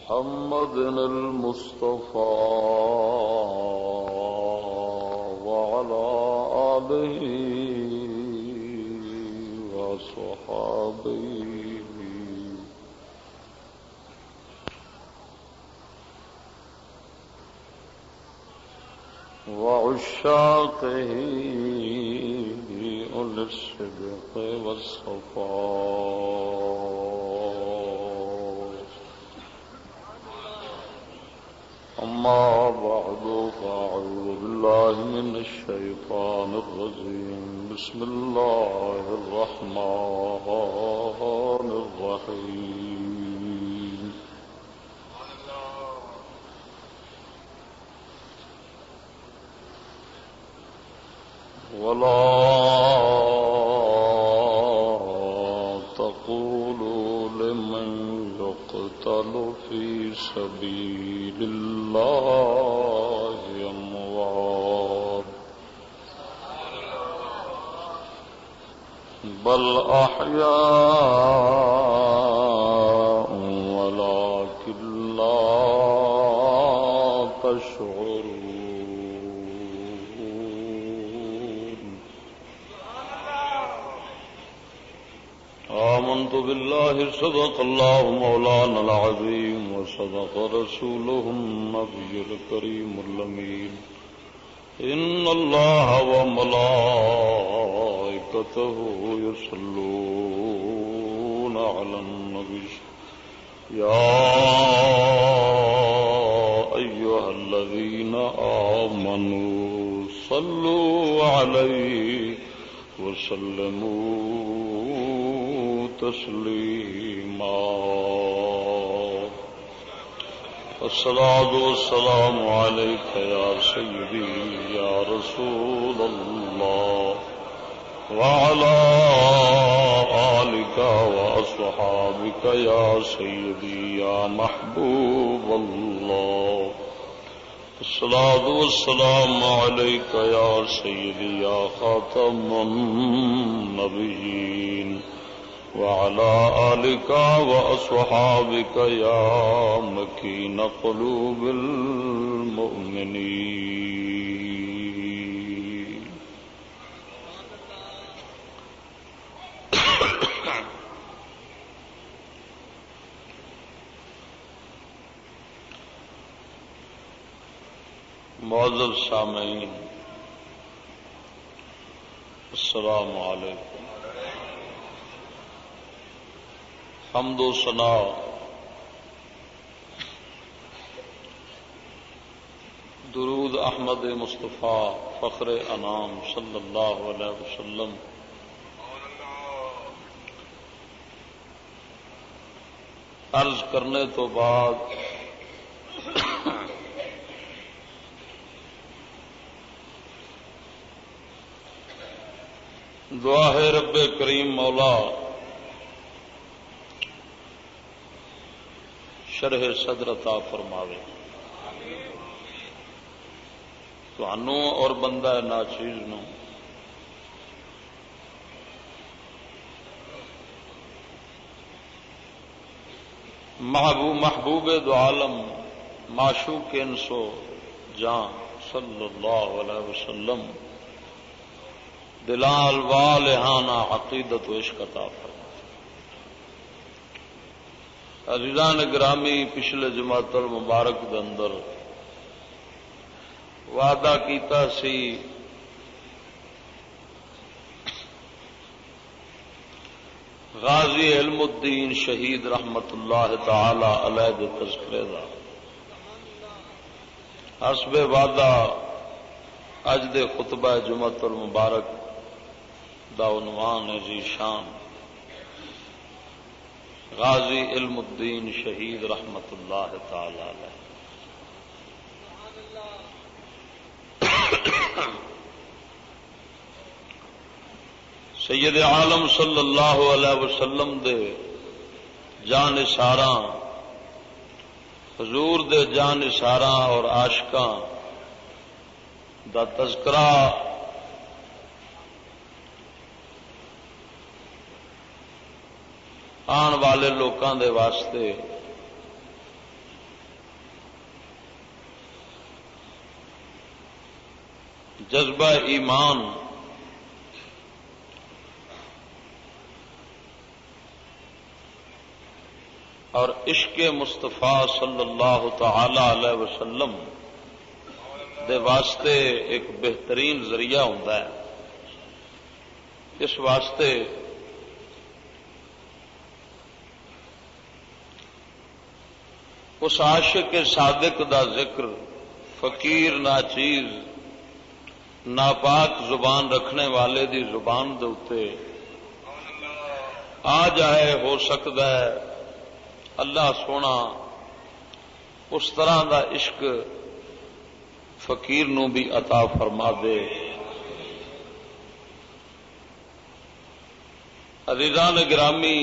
محمد المصطفى وعلى آله وصحابه وعشاقه أولي الصدق والصفاء. أما بعد فأعوذ بالله من الشيطان الرجيم. بسم الله الرحمن الرحيم. ولا تقولوا لمن يقتل في سبيل الله أموات بل أحياء ولكن لا تشعرون. آمنت بالله صدق الله مولانا العظيم وصدق رسوله النبي الكريم الأمين. إن الله وملائكته يصلون على النبي يا أيها الذين آمنوا صلوا عليه وسلموا تسليما. الصلاة والسلام عليك يا سيدي يا رسول الله وعلى آلك وأصحابك يا سيدي يا محبوب الله. الصلاة والسلام عليك يا سيدي يا خاتم النبيين وعلى آلك وأصحابك يا مكين قلوب المؤمنين. معزز سامعین السلام علیکم. حمد و ثنا درود احمد مصطفیٰ فخر انام صلی اللہ علیہ وسلم عرض کرنے تو بعد دعا ہے رب کریم مولا شرح صدر عطا فرماوے تھانوں اور بندہ ناچیز نو محبوب دو عالم معشوق انسو جان صلی اللہ علیہ وسلم دلال والہانہ عقیدت و عشق عطا فرمائے. عزیزان گرامی پچھلے جماعت المبارک دے اندر وعدہ کیتا سی غازی علم الدین شہید رحمت اللہ تعالی علیہ دے تذکرے دا. حسب وعدہ اج دے خطبہ جمعۃ المبارک دا عنوان ہے جی شان غازی علم الدین شہید رحمت اللہ تعالی علیہ. سید عالم صلی اللہ علیہ وسلم دے جان نثاراں حضور دے جان نثاراں اور عاشقاں دا تذکرہ آن والے لوکاں دے واسطے جذبہ ایمان اور عشق مصطفیٰ صلی اللہ تعالی علیہ وسلم دے واسطے ایک بہترین ذریعہ ہوتا ہے. اس واسطے اس عاشق صادق دا ذکر فقیر ناچیز ناپاک زبان رکھنے والے دی زبان دے اوتے آ جائے، ہو سکتا ہے اللہ سونا اس طرح دا عشق فقیر نو بھی عطا فرما دے. عزیزان گرامی،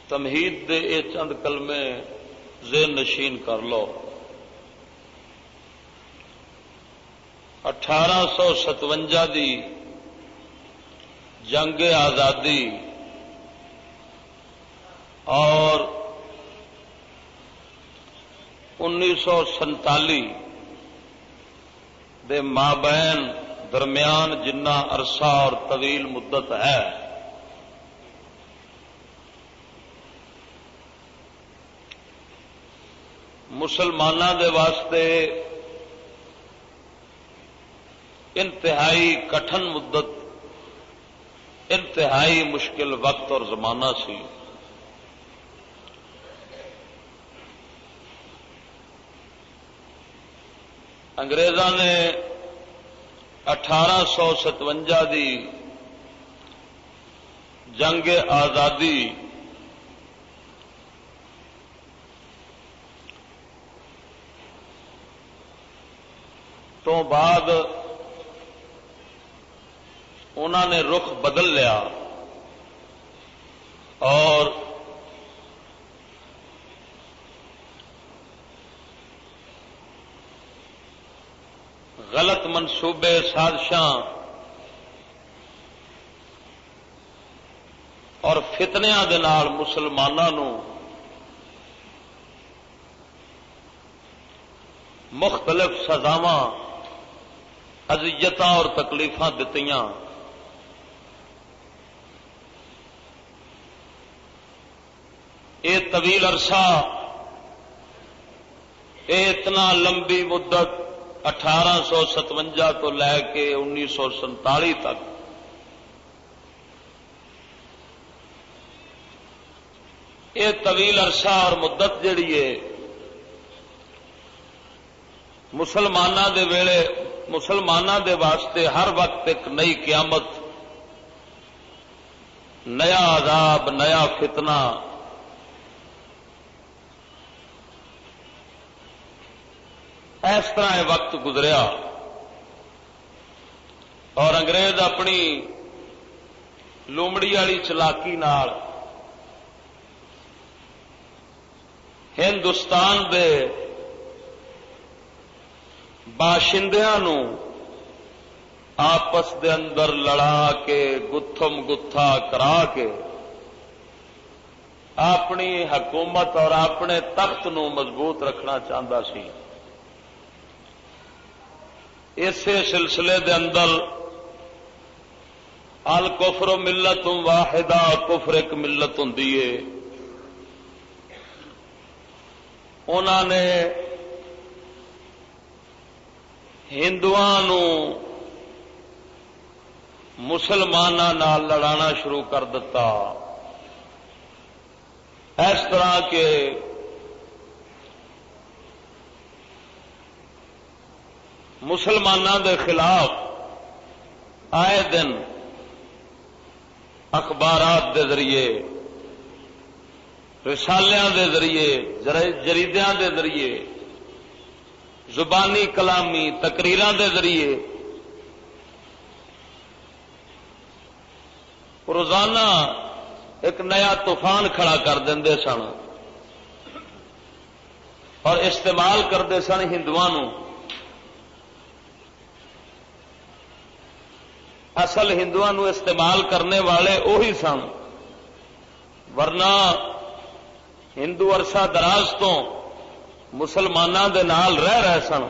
تمہید دے اے چند کلمے ذہن نشین کر لو. 1857 دی جنگ آزادی اور 1947 دے مابین درمیان جنہ عرصہ اور طویل مدت ہے، مسلمانوں دے واسطے انتہائی کٹھن مدت، انتہائی مشکل وقت اور زمانہ سی. انگریزاں نے 1857 دی جنگ آزادی تو بعد انہوں نے رخ بدل لیا اور غلط منصوبے سازشاں اور فتنیاں دے نال مسلمانوں مختلف سزاواں اذیتاں اور تکلیفاں دتیاں. یہ طویل عرصہ، یہ اتنا لمبی مدت 1857 تو لے کے 1947 تک یہ طویل عرصہ اور مدت جڑی ہے مسلمانوں دے ویلے، مسلمانوں دے واسطے ہر وقت ایک نئی قیامت، نیا عذاب، نیا فتنہ، اس طرح یہ وقت گزریا. اور انگریز اپنی لومڑی والی چلاکی نال ہندوستان دے باشندیاں نو آپس دے اندر لڑا کے گتھم گتھا کرا کے اپنی حکومت اور اپنے تخت نو مضبوط رکھنا چاہتا سی. اسی سلسلے دے اندر الکفر ملت واحدہ، کفر ایک ملت ہوندی ہے. انہوں نے ہندوؤں مسلمانوں نال لڑانا شروع کر دیتا، اس طرح کے مسلمانوں دے خلاف آئے دن اخبارات دے ذریعے، رسالیاں دے ذریعے، جریدیاں دے ذریعے، زبانی کلامی تقریراں دے ذریعے روزانہ ایک نیا طوفان کھڑا کر دے سن اور استعمال کرتے سن ہندوؤں. اصل ہندوؤں استعمال کرنے والے وہی سن، ورنہ ہندو عرصہ دراز تو مسلمانوں دے نال رہ رہے سن،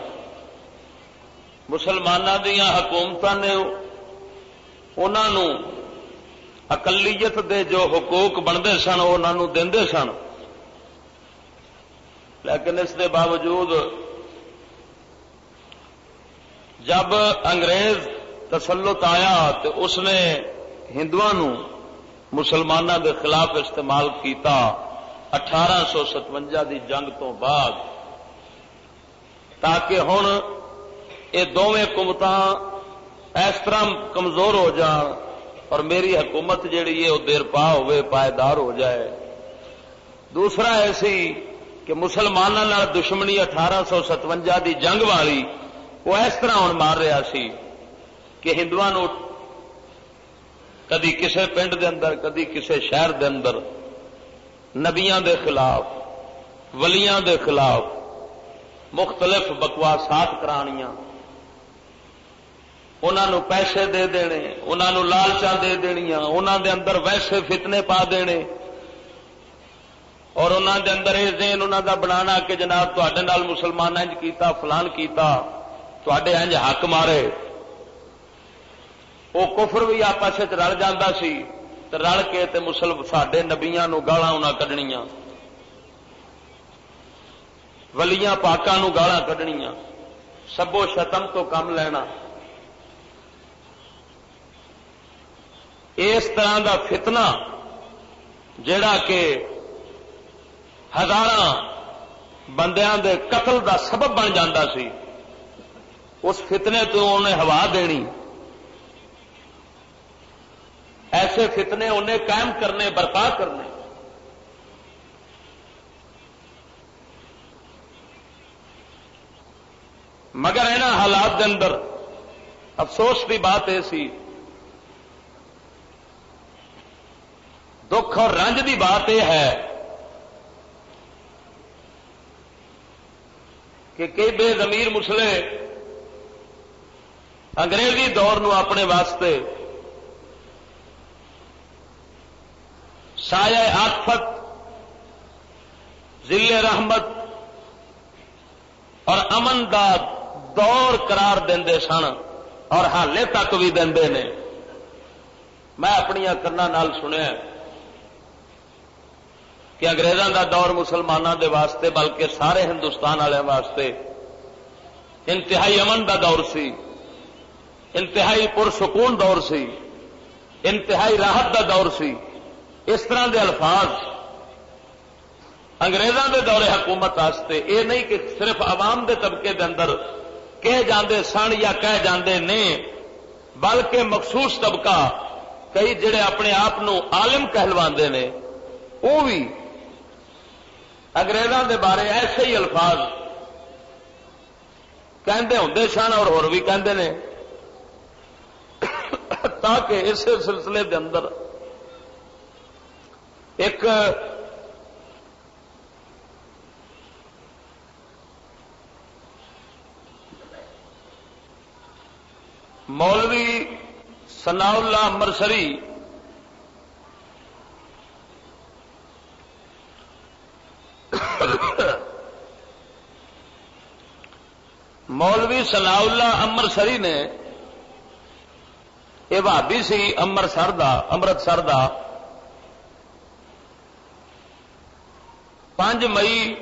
مسلمانوں دیاں حکومتاں نے انہاں نوں اقلیت دے جو حقوق بنتے سن انہاں نوں دیندے سن، لیکن اس دے باوجود جب انگریز تسلط آیا تو اس نے ہندوؤں مسلمانوں کے خلاف استعمال کیتا 1857 دی جنگ تو بعد، تاکہ ہن یہ دونوں حکومتاں اس طرح کمزور ہو جان اور میری حکومت جیڑی ہے وہ دیر پا ہوئے پائیدار ہو جائے۔ دوسرا ایسی کہ مسلمانوں دشمنی 1857 دی جنگ والی وہ اس طرح ہوں مار رہا سی کہ ہندوؤں کدی کسے پنڈ دے اندر کدی کسے شہر دے اندر نبیاں دے خلاف ولیاں دے خلاف مختلف بکواسات کرانیاں، انہوں پیسے دے دینے، انہوں لالچاں دے دنیا، انہوں دے اندر ویسے فتنے پا دینے اور انہوں دے اندر یہ ذہن انہوں دا بنانا کہ جناب تواڈے نال مسلمان انج کیتا فلان کیتا تواڈے انج حق مارے۔ وہ کفر بھی آپس رل جاتا سی تے رل کے تے ساڈے نبیاں نو گالاں انہاں کڈنیاں، ولیاں پاکاں نو گالاں کڈنیاں، سبو شتم تو کم لینا۔ اس طرح دا فتنہ جڑا کہ ہزاراں بندیاں دے قتل دا سبب بن جاتا سی، اس فتنے تو انہیں ہوا دینی، ایسے فتنے انہیں قائم کرنے برپا کرنے۔ مگر انہاں حالات دے اندر افسوس کی بات یہ سی، دکھ اور رنج کی بات یہ ہے کہ کئی بے ضمیر مسلے انگریزی دور نو اپنے واسطے سایہ آفت، ذل رحمت اور امن دا دور قرار دے سن اور حالے تک بھی دے نے۔ میں اپنی کنا نال سنیا کہ انگریزاں دا دور مسلمانوں دے واسطے بلکہ سارے ہندوستان والے واسطے انتہائی امن دا دور سی، انتہائی پرسکون دور سی، انتہائی راحت دا دور سی۔ اس طرح دے الفاظ انگریزاں دے دور حکومت واسطے یہ نہیں کہ صرف عوام دے طبقے دے اندر کہے جاندے سن یا کہہ جاندے نے، بلکہ مخصوص طبقہ کئی جڑے اپنے آپ عالم کہلواندے نے وہ بھی انگریزاں دے بارے ایسے ہی الفاظ کہندے ہوندے سن اور ہور بھی کہندے نے، تاکہ اس سلسلے دے اندر ایک مولوی ثناء اللہ امرسری مولوی ثناء اللہ امرسری نے، یہ بھابی سی امرتسر دا 5 مئی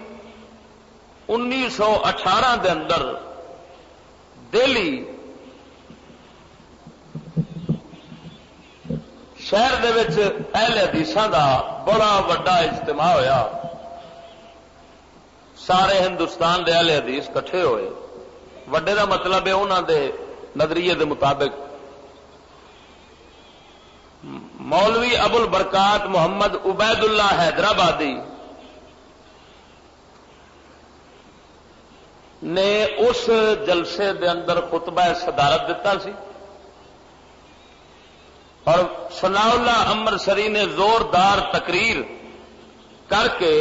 1918 دے اندر دہلی شہر دے وچ اہل حدیثاں دا بڑا وڈا اجتماع ہویا، سارے ہندوستان دے اہل حدیث کٹھے ہوئے۔ وڈے دا مطلب ہے انہاں دے نظریے دے مطابق مولوی ابو البرکات محمد عبید اللہ حیدرآبادی نے اس جلسے دے اندر خطبہ صدارت دیتا سی اور ثناء اللہ امرسری نے زوردار تقریر کر کے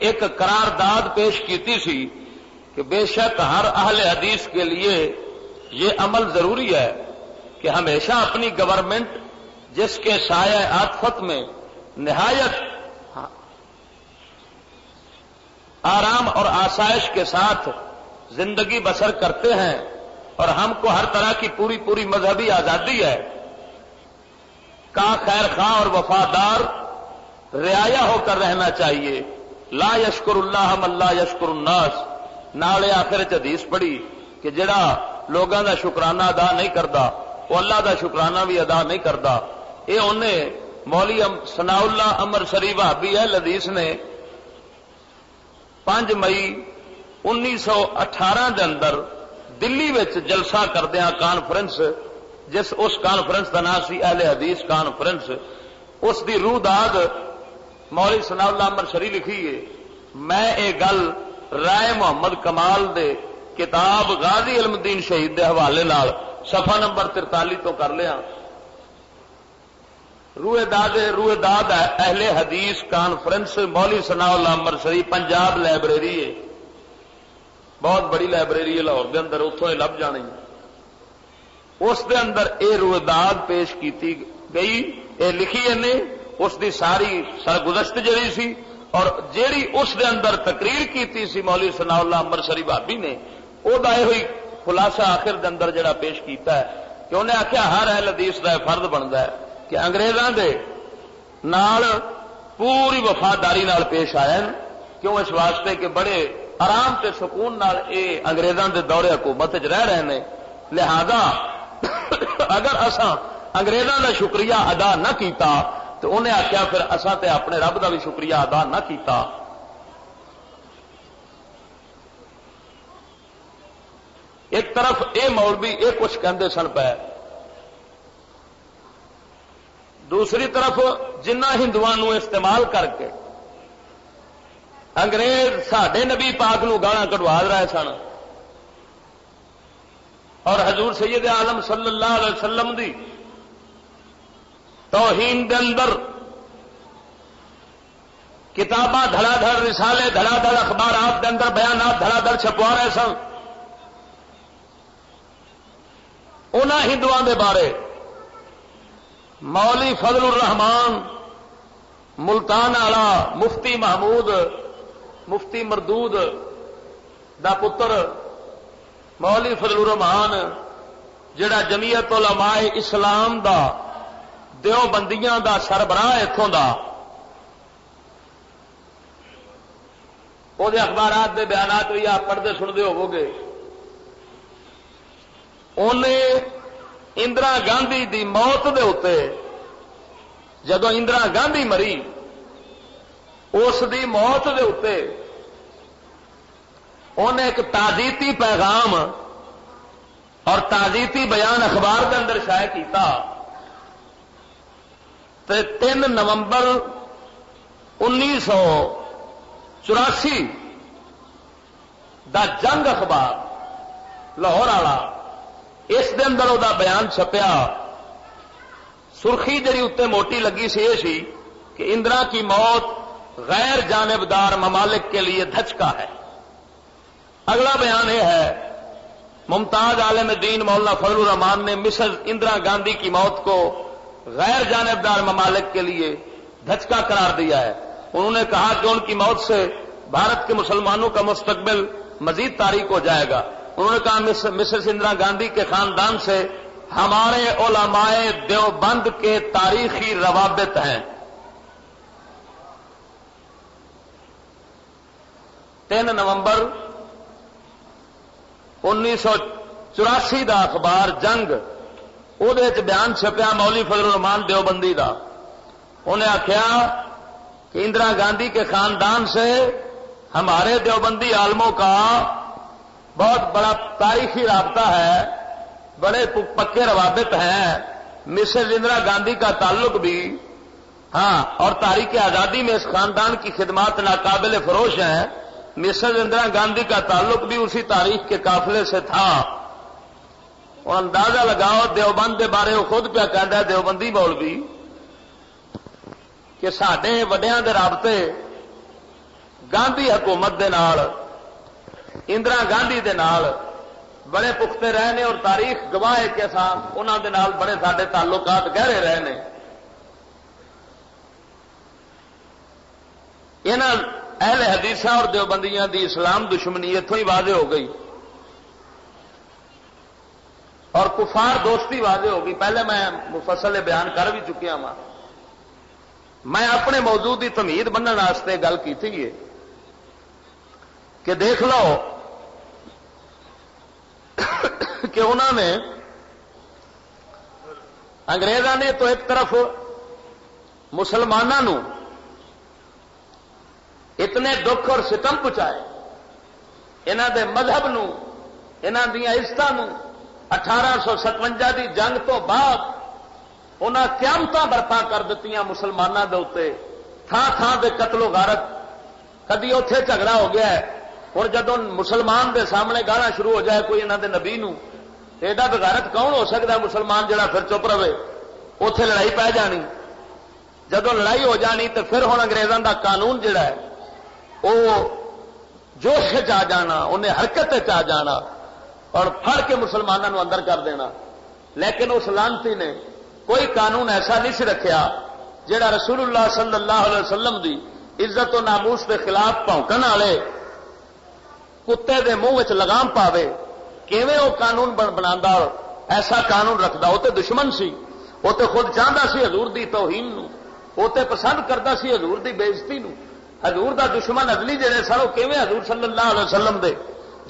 ایک قرارداد پیش کیتی سی کہ بے شک ہر اہل حدیث کے لیے یہ عمل ضروری ہے کہ ہمیشہ اپنی گورنمنٹ جس کے سایہ عاطفت میں نہایت آرام اور آسائش کے ساتھ زندگی بسر کرتے ہیں اور ہم کو ہر طرح کی پوری پوری مذہبی آزادی ہے، کا خیر خواہ اور وفادار رعایا ہو کر رہنا چاہیے۔ لا یشکر اللہ من لا یشکر الناس، نالے آخر حدیث پڑھی کہ جڑا لوگوں دا شکرانہ ادا نہیں کرتا وہ اللہ دا شکرانہ بھی ادا نہیں کرتا۔ یہ انہیں مولی ثناء اللہ امرسری وہابی اہل حدیث نے 5 مئی 1918 دے اندر دلی وچ جلسہ کردیا کانفرنس، اس کانفرنس کا نام سی اہل حدیث کانفرنس، اس دی روح داد مولی ثناء اللہ امرسری لکھی ہے۔ میں یہ گل رائے محمد کمال دے کتاب غازی علم الدین شہید دے حوالے نال صفحہ نمبر 43 تو کر لیا۔ روح داد ہے اہل حدیث کانفرنس مولی ثناء اللہ امرسری، پنجاب لائبریری ہے، بہت بڑی لائبریری ہے لاہور دے اندر، اتوں ہی لب جانی۔ اس دے اندر اے روح داد پیش کیتی گئی، اے لکھی نے اس دی ساری سرگزشت جڑی سی، اور جیڑی اس دے اندر تقریر کیتی سی مولی ثناء اللہ امرسری بھابی نے، وہ ہوئی خلاصہ آخر دے اندر جڑا پیش کیتا ہے کہ انہیں آخیا ہر اہل حدیث کا فرض بنتا ہے کہ انگریزاں دے نال پوری وفاداری نال پیش آئے، کیوں؟ اس واسطے کہ بڑے آرام تے سکون نال اے انگریزاں دے دور حکومت رہ رہے ہیں، لہذا اگر اساں انگریزاں دا شکریہ ادا نہ کیتا تو انہیں آخیا پھر اساں تے اپنے رب دا بھی شکریہ ادا نہ کیتا۔ ایک طرف اے مولوی اے کچھ کہندے سن پے، دوسری طرف جنہ ہندوؤں استعمال کر کے انگریز ساڈے نبی پاک نو گالاں کڈوا رہے سن، اور حضور سید عالم صلی اللہ علیہ وسلم دی توہین دے اندر کتاباں دھڑا دھڑ، رسالے دھڑا دھڑ، اخبارات دے اندر بیانات دھڑا دھڑ چھپوا رہے سن، انہاں ہندوؤں دے بارے مولی فضل الرحمان ملتان والا مفتی محمود مفتی مردود دا پتر مولی فضل الرحمان جڑا جمعیت علماء اسلام دا دیوبندیاں دا سربراہ اتوں دا، وہ اخبارات دے بیانات بھی آپ پڑھتے سنتے ہوو گے، انہیں اندرا گاندھی دی موت دے اتے، جدو اندرا گاندھی مری اس دی موت دے اتے انہیں ایک تعزیتی پیغام اور تعزیتی بیان اخبار کے اندر شائع کیتا، 3 نومبر 1984 دا جنگ اخبار لاہور والا، اس دے اندر وہ بیان چھپیا، سرخی جڑی اتنے موٹی لگی سی یہ سی کہ اندرا کی موت غیر جانبدار ممالک کے لیے دھچکا ہے۔ اگلا بیان یہ ہے، ممتاز عالم دین مولانا فضل الرحمان نے مسز اندرا گاندھی کی موت کو غیر جانبدار ممالک کے لیے دھچکا قرار دیا ہے۔ انہوں نے کہا کہ ان کی موت سے بھارت کے مسلمانوں کا مستقبل مزید تاریک ہو جائے گا۔ انہوں نے کہا مسز اندرا گاندھی کے خاندان سے ہمارے علماء دیوبند کے تاریخی روابط ہیں۔ 3 نومبر 1984 دا اخبار جنگ، وہ بیان چھپیا مولی فضل الرحمان دیوبندی دا، انہیں آخیا کہ اندرا گاندھی کے خاندان سے ہمارے دیوبندی عالموں کا بہت بڑا تاریخی رابطہ ہے، بڑے پکے روابط ہیں، مسز اندرا گاندھی کا تعلق بھی اور تاریخ آزادی میں اس خاندان کی خدمات ناقابل فروش ہیں۔ مسز اندرا گاندھی کا تعلق بھی اسی تاریخ کے قافلے سے تھا، اور اندازہ لگاؤ دیوبند کے بارے وہ خود پیا کہہ ہے دیوبندی مولوی کہ ساڈے وڈیاں دے رابطے گاندھی حکومت دے نال، اندرا گاندھی دے نال بڑے پختے رہے نے، اور تاریخ گواہ ہے کہ انہاں دے نال بڑے ساڈے تعلقات گہرے رہے نے۔ اہل حدیثاں اور دیوبندیاں دی اسلام دشمنی اتوں ہی واضح ہو گئی اور کفار دوستی واضح ہو گئی. پہلے میں مفصل بیان کر بھی چکیا ہوں. میں اپنے موضوع کی تمہید بننے واسطے گل کی تھی کہ دیکھ لو کہ انہوں نے انگریزوں نے تو ایک طرف مسلمانوں اتنے دکھ اور ستم پہنچائے، انہوں دے مذہب نو، انہوں دیا عزتوں 1857 دی جنگ تو بعد انہاں قیامتاں برپا کر دتیاں مسلمانوں دے اوتے، تھان تھان دے قتل و غارت. کدی اوتھے جھگڑا ہو گیا ہے، ہن جدوں مسلمان دے سامنے گالاں شروع ہو جائے کوئی انہاں دے نبی نو، ایڈا بغیرت کون ہو سکتا ہے مسلمان جڑا پھر چپ رہے؟ اوتھے لڑائی پی جانی. جدوں لڑائی ہو جانی تو پھر ہن انگریزاں دا قانون جڑا ہے وہ جوش آ جانا، انہیں حرکت آ جانا اور پھڑ کے مسلمانوں اندر کر دینا. لیکن اس لانتی نے کوئی قانون ایسا نہیں سی رکھیا جڑا رسول اللہ صلی اللہ علیہ وسلم دی عزت و ناموس کے خلاف بھونکن والے کتے دے منہ لگام پاوے. کیویں وہ قانون بنا ایسا قانون رکھدا؟ وہ تو دشمن سی، وہ تو خود چاہتا سی حضور دی توہین نو، وہ تو پسند کرتا سی حضور دی بےعزتی نو. حضور دا دشمن ازلی جڑے سن وہ کیویں حضور صلی اللہ علیہ وسلم دے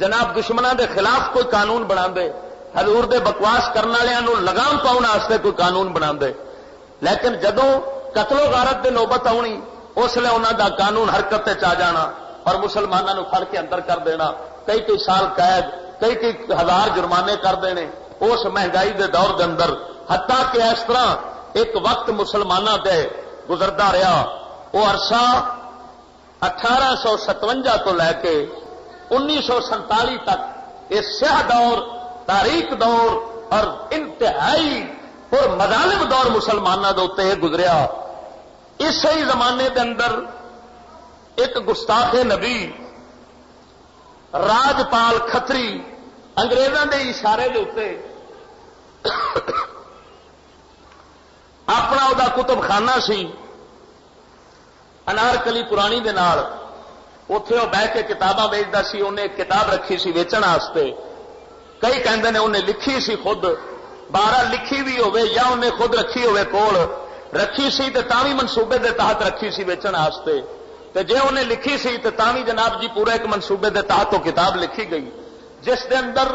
جناب دشمنوں دے خلاف کوئی قانون بنا دے، حضور دے بکواس کرنے والوں لگام پاؤن واسطے کوئی قانون بنا دے. لیکن جدوں قتل و غارت دے نوبت آنی اس لیے انہوں دا قانون حرکت آ جانا اور مسلمانوں پھڑ کے اندر کر دینا، کئی سال قید، کئی ہزار جرمانے کر دینے اس مہنگائی دے دور دے اندر. حتیٰ کہ اس طرح ایک وقت مسلمانوں تے گزرتا رہا، وہ عرصہ 1857 تو لے کے 1947 تک یہ سیاہ دور، تاریخ دور اور انتہائی اور مظالم دور مسلمانوں کے اتنے گزریا. اسی زمانے کے اندر ایک گستاخ نبی راجپال کھتری انگریزوں کے اشارے کے اتنے اپنا وہ کتب خانہ سی انارکلی پرانی دے نال، اتے وہ بہ کے کتاباں ویچتا سی. انہیں ایک کتاب رکھی سی ویچن واسطے، کئی کہندے نے انہیں لکھی سی خود، 12 لکھی بھی ہوے یا انہیں خود رکھی ہوے کول رکھی سی تے تاوی منصوبے دے تحت رکھی سی ویچن واسطے. تے جے انہیں لکھی سی تے تاوی جناب جی پورے ایک منصوبے دے تحت وہ کتاب لکھی گئی جس دے اندر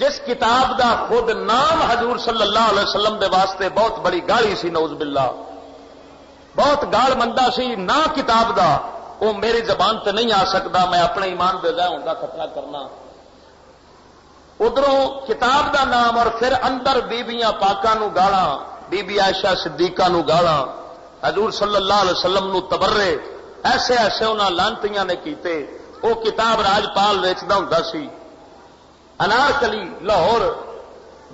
جس کتاب دا خود نام حضور صلی اللہ علیہ وسلم دے واسطے بہت بڑی گالی سی، نعوذ باللہ، بہت گال مندہ سی. نہ کتاب دا وہ میری زبان تے نہیں آ سکتا، میں اپنے ایمان دے ضائع ہونے کا خطرہ کرنا. ادھروں کتاب دا نام اور پھر اندر بیبیاں پاکاں نو گالاں، بی بی عائشہ صدیقہ نو گالاں، حضور صلی اللہ علیہ وسلم نو تبرے، ایسے ایسے انہاں لانتیاں نے کیتے. وہ کتاب راجپال ویچدا ہوندا سی. انارکلی لاہور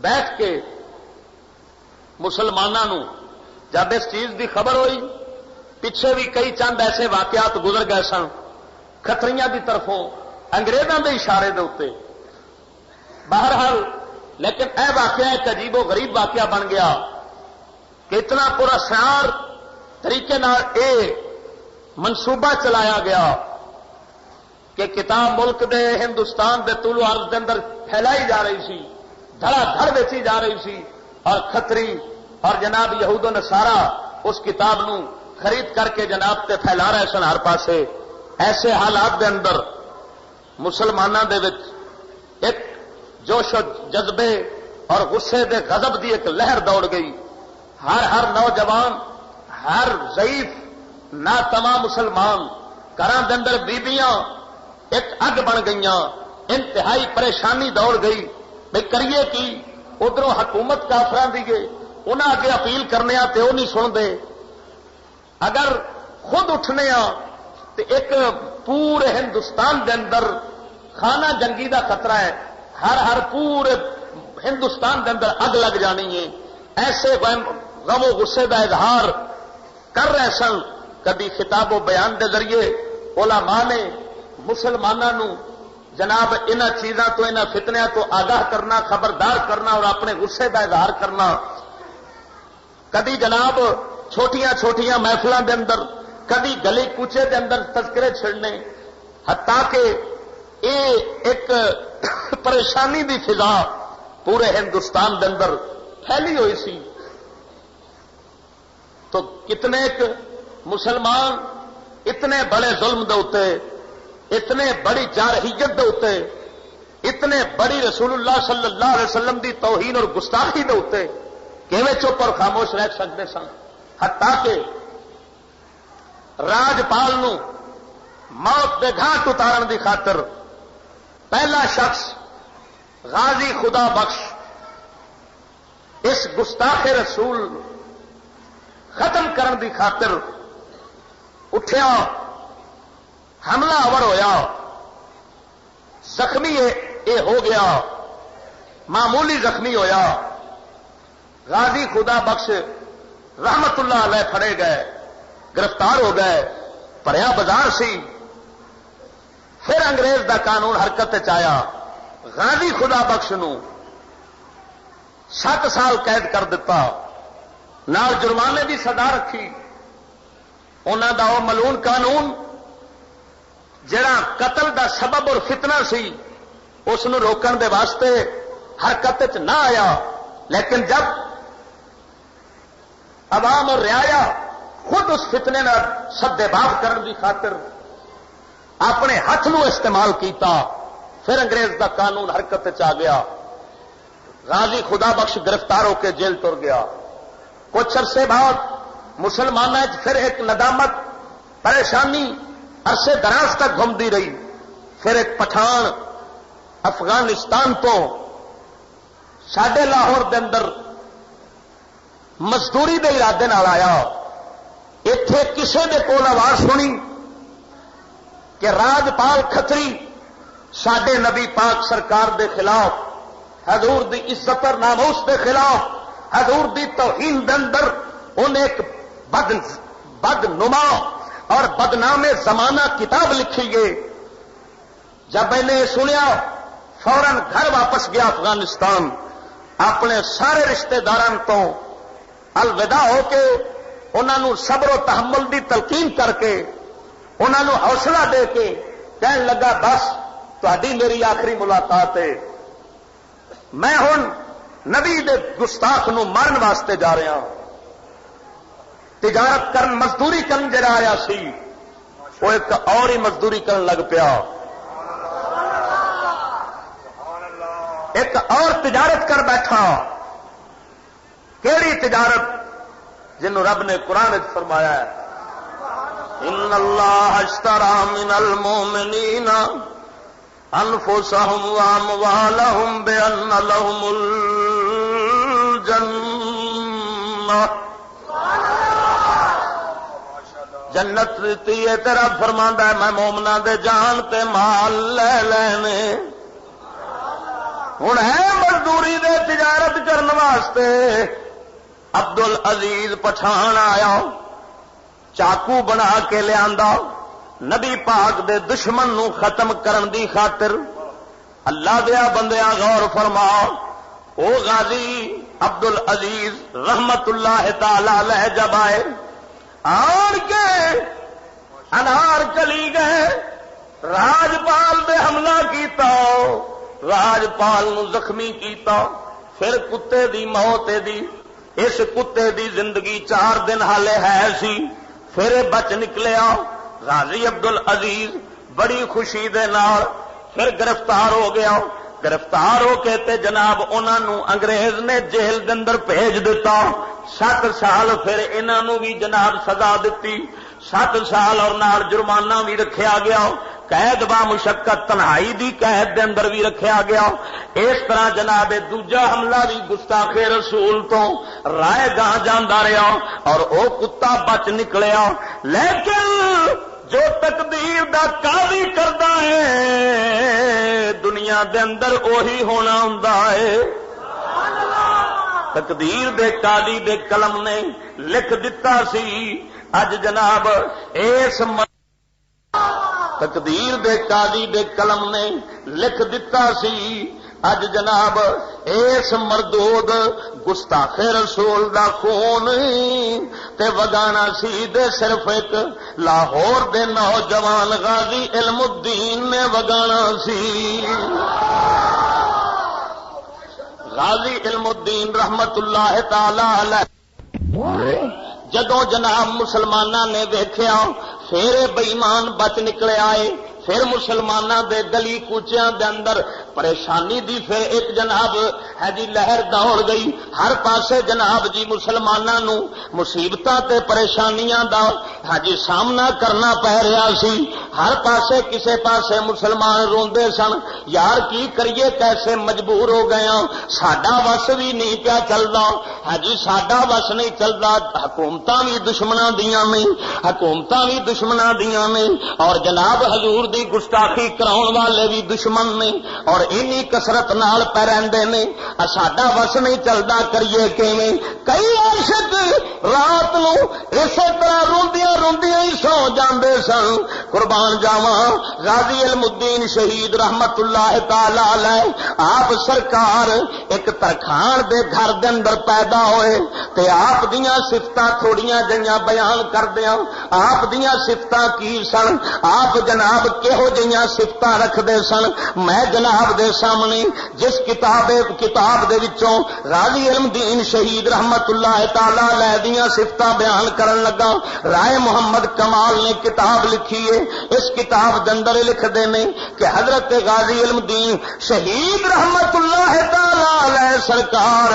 بیٹھ کے مسلمانوں جب اس چیز دی خبر ہوئی، پیچھے بھی کئی چند ایسے واقعات گزر گئے سن کھتریاں دی طرفوں انگریزوں دے اشارے دے اوتے. بہرحال لیکن اے واقعہ ایک عجیب و غریب واقعہ بن گیا کہ اتنا پراسرار طریقے نال اے منصوبہ چلایا گیا کہ کتاب ملک دے ہندوستان دے طول و عرض دے اندر پھیلائی جا رہی سی، دھڑا دھڑ بیچی جا رہی سی، اور کھتری اور جناب یہود و نصارا اس کتاب نو خرید کر کے جناب تے پھیلا رہے سن ہر پاسے. ایسے حالات دے اندر مسلمانوں دے وچ ایک جوش و جذبے اور غصے دے غضب دی ایک لہر دوڑ گئی. ہر نوجوان، ہر ضعیف ناتواں مسلمان گھراں دے اندر بیبیاں ایک اگ بن گئیاں. انتہائی پریشانی دوڑ گئی بھئی کریے کی. ادھروں حکومت کافراں دی گئے انہاں اگے اپیل کرنے تے وہ نہیں سن دے. اگر خود اٹھنے تو ایک پورے ہندوستان دے اندر خانہ جنگی دا خطرہ ہے، ہر پورے ہندوستان دے اندر اگ لگ جانی ہے. ایسے غم و غصے دا اظہار کر رہے سن. کبھی خطاب و بیان دے ذریعے علماء نے مسلمانوں جناب انہاں چیزاں تو انہاں فتنیاں تو آگاہ کرنا، خبردار کرنا اور اپنے غصے دا اظہار کرنا. کبھی جناب چھوٹیاں چھوٹیاں محفلوں دے اندر، کدی گلی کوچے دے اندر تذکرے چھڑنے، حتیٰ کہ یہ ایک پریشانی دی فضا پورے ہندوستان دے اندر پھیلی ہوئی سی. تو کتنے ایک مسلمان اتنے بڑے ظلم دے اوتے، اتنے بڑی جارحیت دے اوتے، اتنے بڑی رسول اللہ صلی اللہ علیہ وسلم دی توہین اور گستاخی دے اوتے کیویں چپ اور خاموش رہ سکتے سن. حتیٰ کہ راجپال نو موت دے گھاٹ اتارن دی خاطر پہلا شخص غازی خدا بخش اس گستاخ رسول ختم کرن دی خاطر اٹھیا، حملہ آور ہویا، زخمی اے ہو گیا، معمولی زخمی ہویا. غازی خدا بخش رحمت اللہ علیہ پھڑے گئے، گرفتار ہو گئے، بھریا بازار سی. پھر انگریز دا قانون حرکت آیا، غازی خدا بخش نو 7 سال قید کر دیتا، نال جرمانے دی سزا رکھی. انہاں دا وہ ملعون قانون جڑا قتل دا سبب اور فتنہ سی اس نو روکن دے واسطے حرکت چ نہ آیا. لیکن جب عوام اور رعایا خود اس فتنے نال سد باب کرن دی خاطر اپنے ہاتھ نو استعمال کیتا، پھر انگریز دا قانون حرکت چ آ گیا. غازی خدا بخش گرفتار ہو کے جیل تر گیا. کچھ عرصے بعد مسلمانوں پھر ایک ندامت، پریشانی عرصے دراز تک گھومتی رہی. پھر ایک پٹھان افغانستان تو ساڈے لاہور دے اندر مزدوری دے ارادے نال آیا. اتے کسے دے کول آواز سنی کہ راجپال کھتری ساڈے نبی پاک سرکار دے خلاف، حضور دی عزت اور ناموس دے خلاف، حضور دی توہین دے اندر انہیں ایک بد نما اور بدنام زمانہ کتاب لکھی گئی. جب میں نے سنیا فوراً گھر واپس گیا افغانستان، اپنے سارے رشتہ داران تو الوداع ہو کے انہوں صبر و تحمل دی تلقین کر کے انہوں حوصلہ دے کے کہنے لگا بس تہاڈی میری آخری ملاقات ہے، میں ہن نبی دے گستاخ نو مارن واسطے جا رہا ہوں. تجارت کرن مزدوری کرن جڑا آیا سی وہ ایک اور ہی مزدوری کرن لگ پیا، ایک اور تجارت کر بیٹھا. کیڑی تجارت؟ جنہوں رب نے قرآن فرمایا ہے ان اللہ اشترى من المؤمنین انفسهم واموالهم بان لهم الجنہ. جنت دیتی ہے تیرا فرماندا ہے میں مومناں دے جان تے مال لے لینے. ہن ہے مزدوری دے تجارت کرن واسطے عبد العزیز پٹھان آیا، چاقو بنا کے لیا نبی پاک دے دشمن نو ختم کرن دی خاطر. اللہ دیا بندیاں غور فرما، او غازی عبد العزیز رحمت اللہ تعالی علیہ جب آئے آن کے انار چلی گئے، راجپال دے حملہ کیتا، راجپال نو زخمی کیتا. پھر کتے دی موت دی، اس کتے دی زندگی 4 دن حالے ہے سی، پھر بچ نکلیا. غازی عبد العزیز بڑی خوشی دے نال پھر گرفتار ہو گیا. گرفتار ہو کے تے جناب انہوں انگریز نے جیل دے اندر بھیج دیتا. 7 سال پھر انہوں بھی جناب سزا دیتی، 7 سال اور نال جرمانہ بھی رکھیا گیا. قید با مشقت تنہائی دی قید دے اندر بھی رکھیا گیا. اس طرح جناب دوجا حملہ بھی گستاخ رسول تو رائے گاہ جاندا رہا اور او کتا بچ نکلیا. لیکن جو تقدیر دا قاضی کردا ہے دنیا دے اندر اوہی ہونا ہوندا ہے. تقدیر دے قاضی دے قلم نے لکھ دتا سی اج جناب اس تقدیر دے قاضی دے قلم نے لکھ دتا سی اج جناب اس مردود گستاخ رسول دا خون تے وگانا سی دے صرف ایک لاہور دے نوجوان غازی علم الدین نے وگانا سی. غازی علم الدین رحمت اللہ تعالی علیہ جدوں جناب مسلماناں نے ویکھیا پھر بے ایمان بچ نکلے آئے. پھر مسلمانوں دے گلی کوچیاں دے اندر پریشانی دی پھر ایک جناب ہے جی لہر دوڑ گئی. ہر پاسے جناب جی مسلمانوں مصیبتاں تے پریشانیاں دا ہاں جی سامنا کرنا پہ رہا سی. ہر پاسے کسے پاسے مسلمان روندے سن یار کی کریے کیسے مجبور ہو گئے ہاں ساڈا وس بھی نہیں پیا چلدا. ہاں جی ساڈا وس نہیں چلدا. حکومتاں بھی دشمناں دیاں نے حکومتاں بھی دشمناں دیاں نے اور جناب حضور دی گستاخی کراؤن والے بھی دشمن نے اور اینی کسرت نال پہ رہندے نے. ساڈا وس نہیں چلدا کریے کیویں. کئی عاشق رات نو اسی طرح روندیاں روندیاں ہی سو جاندے سن. قربان جاواں غازی علم الدین شہید رحمت اللہ تعالی علیہ آپ سرکار ایک ترکھان دے گھر دے اندر پیدا ہوئے تے آپ دیاں صفتاں تھوڑیاں جیاں بیان کردیاں. آپ دیاں صفتاں کی سن آپ جناب کہو جیاں صفتاں رکھدے سن. میں جناب دے سامنے جس کتاب دے وچوں غازی علم دین شہید رحمت اللہ تعالی علیہ دیاں صفتاں بیان کرن لگا رائے محمد کمال نے کتاب لکھی ہے. اس کتاب دے اندر لکھدے نے کہ حضرت غازی علم دین شہید رحمت اللہ تعالی علیہ سرکار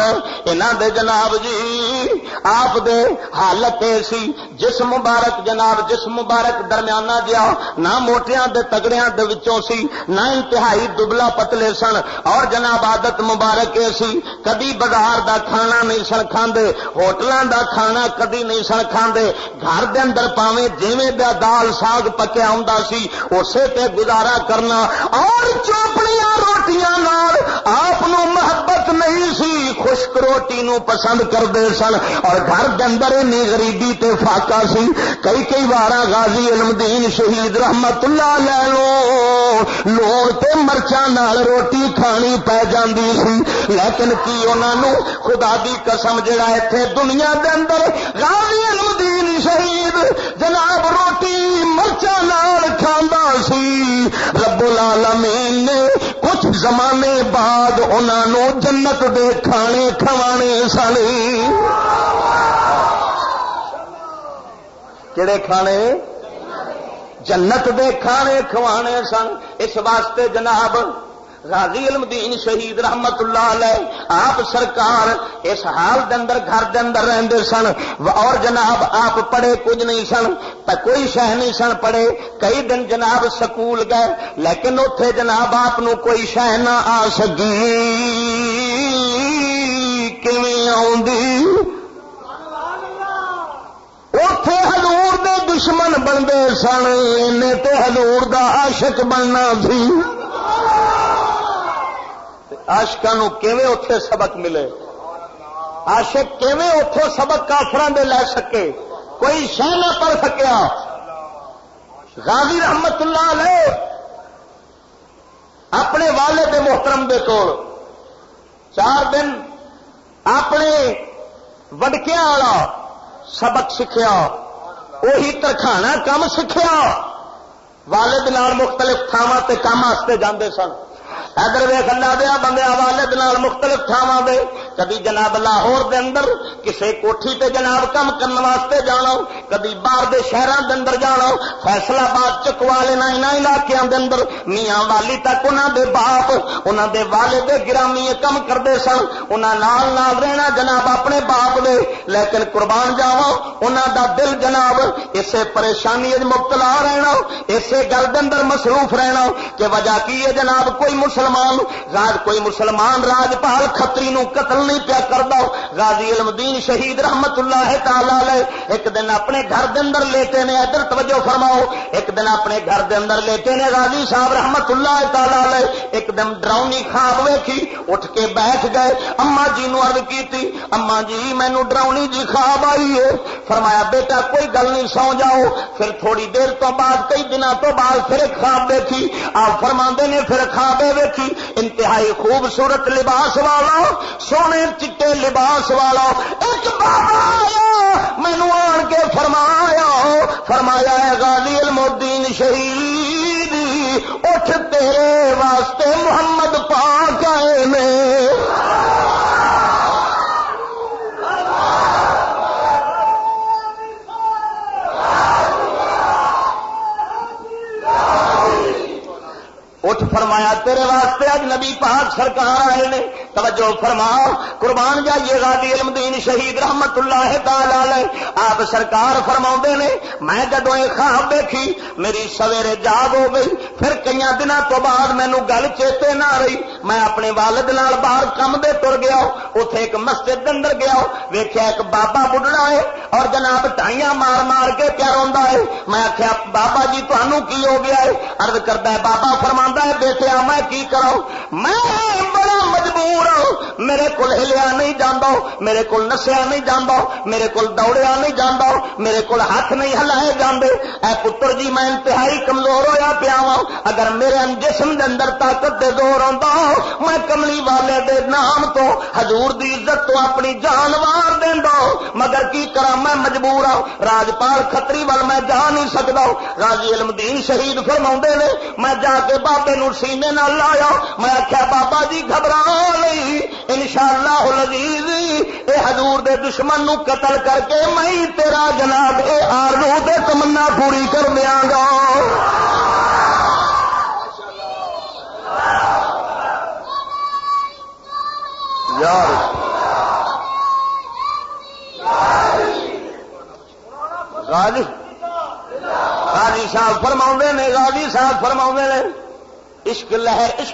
انہاں دے جناب جی آپ دے حالت ایسی جسم مبارک جناب جسم مبارک درمیانہ جہا نہ موٹیاں دے تگڑیاں دے وچوں سی نہ انتہائی دبلا پتلے سن اور جناب عادت مبارک ایسی کدی بازار دا کھانا نہیں سن کھاندے ہوٹلاں دا کھانا کدی نہیں سن کھاندے. گھر دے اندر پاویں جویں دا دال ساگ پکیا ہوندا سی اسے تے گزارا کرنا اور چوپڑیاں روٹیاں نال آپ نو محبت نہیں سی خشک روٹی نو پسند کردے سن اور گھر دے اندر انی غریبی تے فاقہ سی. کئی وارا غازی علم دین شہید رحمت اللہ علیہ لوڑ تے مرچاں نال روٹی کھانی پہ جاندی سی لیکن کی انہاں نو خدا دی قسم جڑا ایتھے دنیا دے اندر غازی علم دین شہید جناب روٹی مرچاں نال کھاندا سی رب العالمین نے کچھ زمانے بعد انہاں نو جنت دے کھانے کھوانے سن. کہڑے کھانے جنت دے کھانے کھوانے سن. اس واسطے جناب غازی علم دین شہید رحمت اللہ علیہ آپ سرکار اس حال دے اندر گھر دے اندر رہندے سن اور جناب آپ پڑھے کچھ نہیں سن کوئی شہ نہیں سن پڑھے. کئی دن جناب سکول گئے لیکن اوتھے جناب آپ نو کوئی شہ نہ آ سکی. کیویں آوندی اوتھے حضور دے دشمن بندے سن انہیں تے حضور دا عاشق بننا سی. عاشقاں کیویں اوتھے سبق ملے عاشق کیویں اوتھوں سبق کافراں دے لے سکے کوئی شہ نہ پڑھ سکیا. غازی رحمت اللہ علیہ اپنے والد محترم دے کول 4 دن اپنے وڈکیاں والا سبق سیکھیا وہی ترکھانا کم سیکھیا. والد نال مختلف تھاواں تے کام واسطے جاندے سن. ادھر ویخ اللہ دیا بندیا والد نال مختلف تھاواں دے کدی جناب لاہور دے اندر کسے کوٹھی تے جناب کم کرنے واسطے جانا کدی باہر دے شہراں دے اندر جانا فیصلہ آباد چکوالے نہ علاقیاں دے اندر میاں والی تک انہاں دے باپ انہاں دے والد گرامی کم کردے سن انہاں نال رہنا جناب اپنے باپ دے. لیکن قربان جاواں انہاں دا دل جناب اسے پریشانی وچ مبتلا رہنا اسے گل دے اندر مصروف رہنا کہ وجہ کی ہے جناب کوئی مسلمان راجپال کھتری نو قتل نہیں پیا کردا. غازی علم دین شہید رحمت اللہ تعالی علیہ ایک دن اپنے گھر دے اندر لیٹے نے ادھر توجہ فرماؤ ایک دن اپنے گھر دے اندر لیٹے نے غازی صاحب رحمت اللہ تعالی علیہ ایک دم ڈراؤنی خواب ویکھی اٹھ کے بیٹھ گئے. اما جی نو عرض کیتی اما جی مینوں ڈراؤنی جی خواب آئی ہے. فرمایا بیٹا کوئی گل نہیں سو جاؤ. پھر تھوڑی دیر تو بعد کئی دنوں تو بعد پھر خواب دیکھی آپ فرماندے نے پھر خواب ویکھی انتہائی خوبصورت لباس والا سونے چٹے لباس والا ایک بابا آیا مینوں آن کے فرمایا ہے غازی علم الدین شہید اٹھ تیرے واسطے محمد پاک آئے نے اٹھ فرمایا تیرے واسطے اج نبی پاک سرکار آئے نے توجہ فرما قربان جائیے غازی علم دین شہید رحمت اللہ تعالی علیہ آپ سرکار فرماؤندے نے میں جدوں یہ خواب دیکھی میری سویرے جاگ ہو گئی پھر کئی دنوں تو بعد مینوں گل چیتے نہ رہی میں اپنے والد نال باہر کم دے تر گیا اوتھے ایک مسجد اندر گیا ویکھیا ایک بابا بڈھڑا ہے اور جناب ٹائیاں مار مار کے پیا روندا ہے میں آکھیا بابا جی تانوں کی ہو گیا ہے عرض کردا ہے بابا فرماندا ہے بیٹیا میں کی کراں میں بڑا مجبور ہوں میرے کول ہلیا نہیں جاندا میرے کول نسیا نہیں جاندا میرے کول دوڑیا نہیں جاندا میرے کول ہاتھ نہیں ہلائے جاندے اے پتر جی میں انتہائی کمزور ہویا پیا ہاں اگر میرے جسم دے اندر طاقت دے زور ہوندا میں کملی والے دے نام تو حضور دی عزت تو اپنی جان وار دیندا مگر کی کراں میں مجبور ہوں راجپال کھتری ول میں جا نہیں سکدا غازی علم دین شہید فرماوندے نے میں جا کے بابے نوں سینے نال لایا میں آکھیا بابا جی گھبرا نہیں انشاءاللہ العزیز اے حضور دے دشمن نو قتل کر کے میں تیرا جناب اے آرزو تے تمنا پوری کر دیاں گا یار غازی صاحب فرماؤندے نے عشق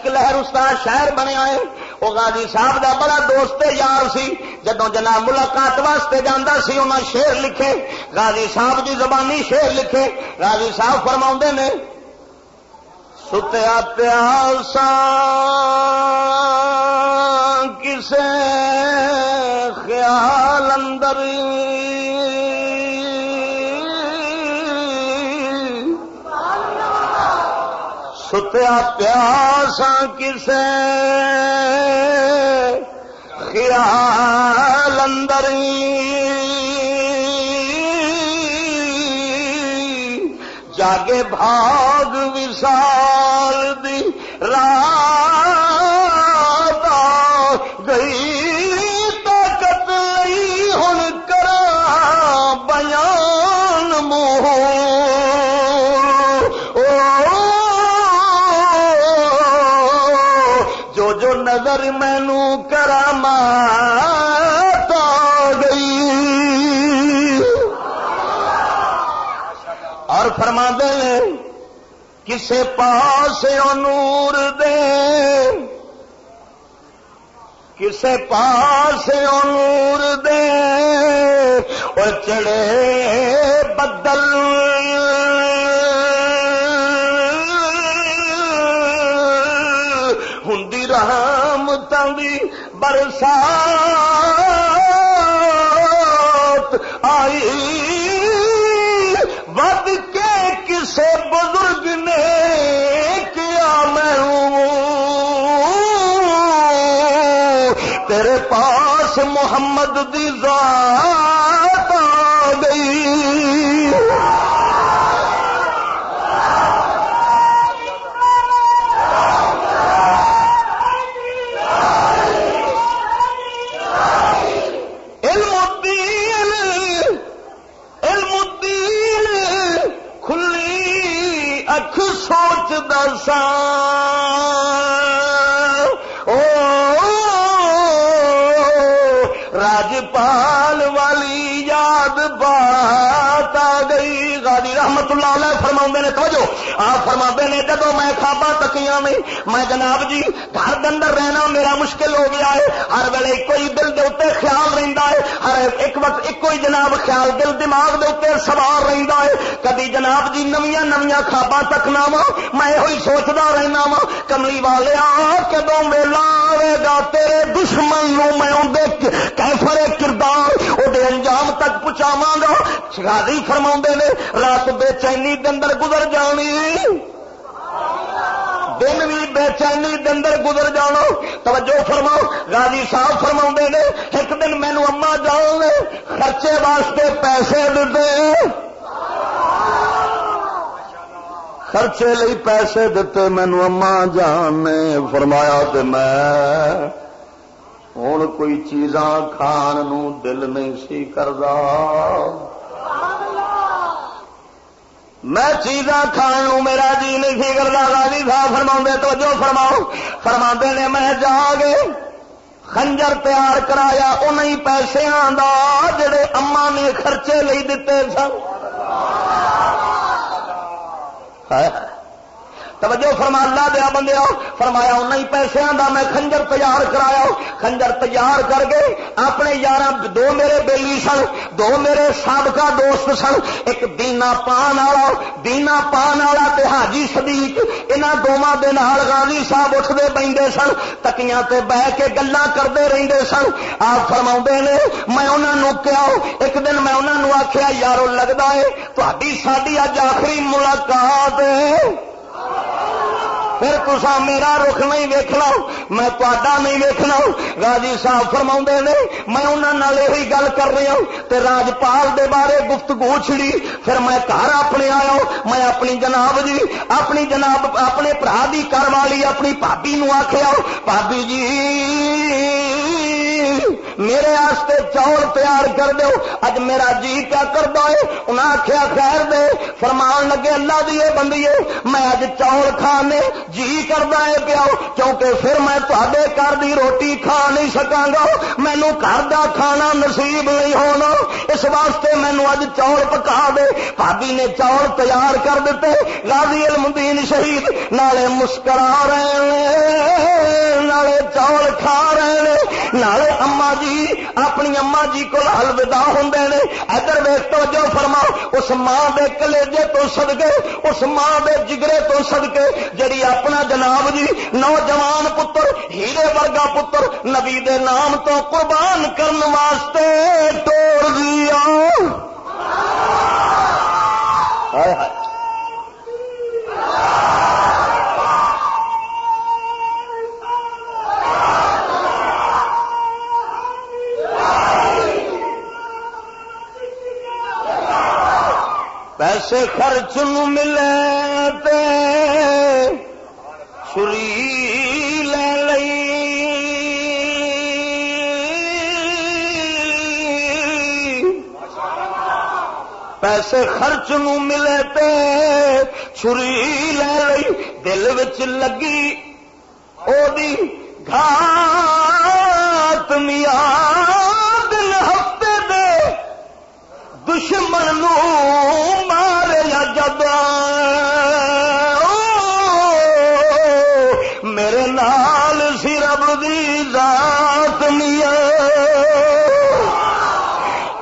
لہر استاد شاعر بنیا ہے وہ غازی صاحب دا بڑا دوست یار سی جدوں جناب ملاقات واسطے جاندا سی انہاں شعر لکھے غازی صاحب دی زبانی شعر لکھے غازی صاحب فرماؤندے نے ستیا پیاسا کسے خیال اندر ستیا پیاسا کسے خیال اندر جاگے بھاگ وصال دی رات آ گئی طاقت لئی ہن کراں بیان منہ جو نظر مینوں کرامات آ گئی اور فرماندے نے کسے پاسے نور دے کسے پاسے نور دے اور چڑھے بدل ہندی رحمتاں دی برسات آئی ود کے کسے بزرگ نے کیا میں تیرے پاس محمد دی ذات آ گئی سوچ دساں راجپال والی یاد بات آ گئی غازی رحمت اللہ علیہ فرماؤندے نے توجہ آپ فرماندے نے جدوں میں خواباں تکیاں میں جناب جی گھر دے اندر رہنا میرا مشکل ہو گیا ہے ہر ویلے ایک ہی دل دے اوتے خیال رہندا ہے ہر ایک وقت ایک ہی جناب خیال دل دماغ دے اوتے سوار رہندا ہے کدی جناب جی نویاں خواباں تکنا وا میں ہوئی سوچدا رہنا وا کملی والیا کدوں ویلا آوے گا تیرے دشمن نو میں اون دے کیفر کردار او دے انجام تک پہنچاواں گا غازی فرماؤندے نے رات بے چینی دے اندر گزر جانی دن بھی بے چینی دے اندر گزر جانا. توجہ فرماؤ غازی صاحب فرماؤندے نے ایک دن مینوں اما جان نے خرچے واسطے پیسے دتے, خرچے لئی پیسے دتے مینوں اما جان نے. فرمایا تے میں ہن کوئی چیزاں کھان نو دل نہیں سی کردا, میں چیزاں کھان نو میرا جی نہیں سی کردا. غازی صاحب فرماؤندے توجہ فرماؤ فرماندے نے میں جا کے خنجر تیار کرایا انہی پیسیاں دا جڑے اما نے خرچے لئی دتے سن. توجہ فرما اللہ دیا بندیاں, فرمایا انہی پیسیاں دا میں خنجر تیار کرایا. خنجر تیار کر کے اپنے یاراں, دو میرے بیلی سن, دو میرے سابقہ دوست سن, ایک دینا پان والا تے حاجی صدیق, انہاں دوواں دے نال غازی صاحب اٹھدے بیندے سن, تکیاں تے بہ کے گلاں کردے رہندے سن. آپ فرماؤندے نے میں انہاں نوں کہیا, ایک دن میں انہاں نوں آکھیا یارو لگدا ہے تہاڈی ساڈی اج آخری ملاقات ہے, پھر تسا میرا رخ نہیں ویکھنا میں تہاڈا نہیں ویکھنا. غازی صاحب فرماؤندے نے میں انہاں نال یہی گل کر رہا تے راجپال دے بارے گفتگو چھڑی. پھر میں گھر اپنے آیا, میں اپنی جناب اپنے بھرا دی گھر والی اپنی بھابی نوں آکھیا بھابی جی میرے واسطے چاول تیار کر دو, اج میرا جی کیا کردا ہے. انہاں آکھیا خیر دے. فرمان لگے اللہ دی بندیے میں اج چاول کھانے جی کردا ہے پیا, کیونکہ پھر میں تہاڈے گھر دی روٹی کھا نہیں سکاں گا, مینوں گھر دا کھانا نصیب نہیں ہونا, اس واسطے مینوں اج چاول پکا دے. بھابی نے چاول تیار کر دیتے. غازی المدین شہید نالے مسکرا رہے ہیں, نالے چاول کھا رہے ہیں, نالے اما جی اپنی اما جی کو الوداع ہوندے نے. ادھر ویکھ توجہ فرماؤ, اس ماں دے کلیجے تو صدقے, اس ماں دے جگرے تو صدقے جڑی اپنا جناب جی نوجوان پتر ہیرے ورگا پتر نبی دے نام تو قربان کرن واسطے توڑ دیا. ہائے ہائے پیسے خرچ نو ملے تے چھری لے لئی, پیسے خرچ نو ملے تے چھری لے لئی, دل وچ لگی او دی گھات میاں دل ہفتے دے دشمن نو مارے یا جدا میرے نال سی رب دی ذات میاں.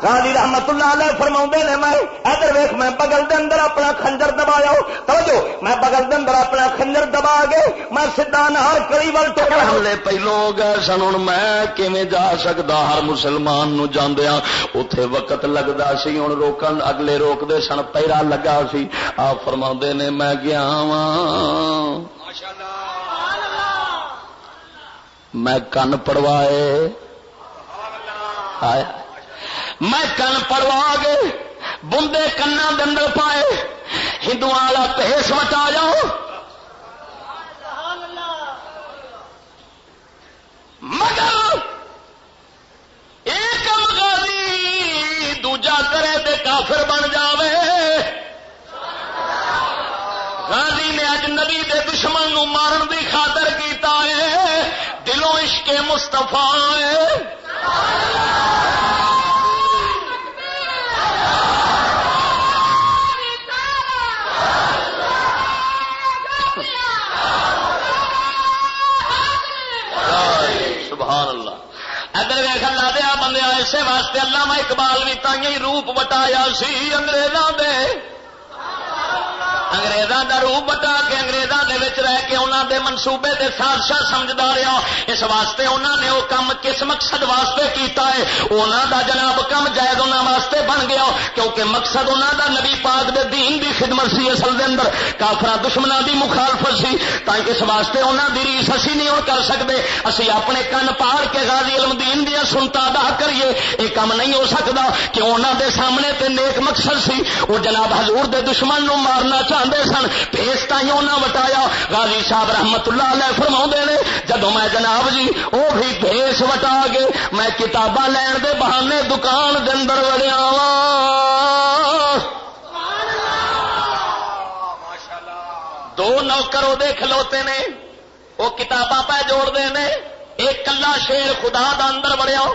غازی رحمت اللہ علیہ فرماؤندے نے میں ادھر ویکھ میں بغل دے اندر اپنا خنجر دبایا, توجہ میں بغل دے اندر اپنا خنجر دبا کے میں سیدھا نہر کری ول ٹر حملے پہلو گئے سن. ہن میں کیویں جا سکدا, ہر مسلمان نو جاندیاں اوتھے وقت لگدا سی, ہن روکن اگلے روک دے سن, پیرا لگا سی. آپ فرماؤندے نے میں گیا واں میں کن پڑوائے, آیا میں کن پڑوا گے بندے کنا دندر پائے, ہندو والا پیش وٹا جاؤ, مگر ایک غازی دوجا کرے تے کافر بن جاوے. غازی نے اج نبی دے دشمن نو مارن دی خاطر کیتا ہے, دلوں عشق مصطفیٰ ہے. سبحان اللہ. ادھر ویخ اللہ دیا بندے اسے واسطے علامہ اقبال بھی تائیں روپ وٹایا سی انگریزاں دا روپ وٹا کے انگریزاں دے رہ کے انہوں دے منصوبے دے سازشاں سمجھدا رہا. اس واسطے انہوں نے وہ کام کس مقصد واسطے کیتا ہے؟ انہوں دا جناب کم جائز انہوں واسطے بن گیا کیونکہ مقصد انہوں دا نبی پاک دے دین دی خدمت سی. اصل دے اندر کافراں دشمناں دی مخالفت سی. تاں اس واسطے انہوں دی ریس اسی نہیں ہو کر سکتے. اسی اپنے کن پاڑ کے غازی علم دین دیا سنتا ادا کریے. یہ کام نہیں ہو سکتا کہ انہوں دے سامنے تے نیک مقصد سی. وہ جناب حضور دے دشمن نو مارنا چاہتے سن. پیس تھی انہیں وٹایا. غازی صاحب رحمت اللہ علیہ فرما نے جدو میں جناب جی وہ بھی بھیس وٹا کے میں کتاباں لین دے بہانے دکان دے اندر وڑیا وا. دو نوکر وہ کھلوتے نے وہ کتاباں پہ جوڑتے ہیں. ایک کلا شیر خدا دا اندر وڑیا.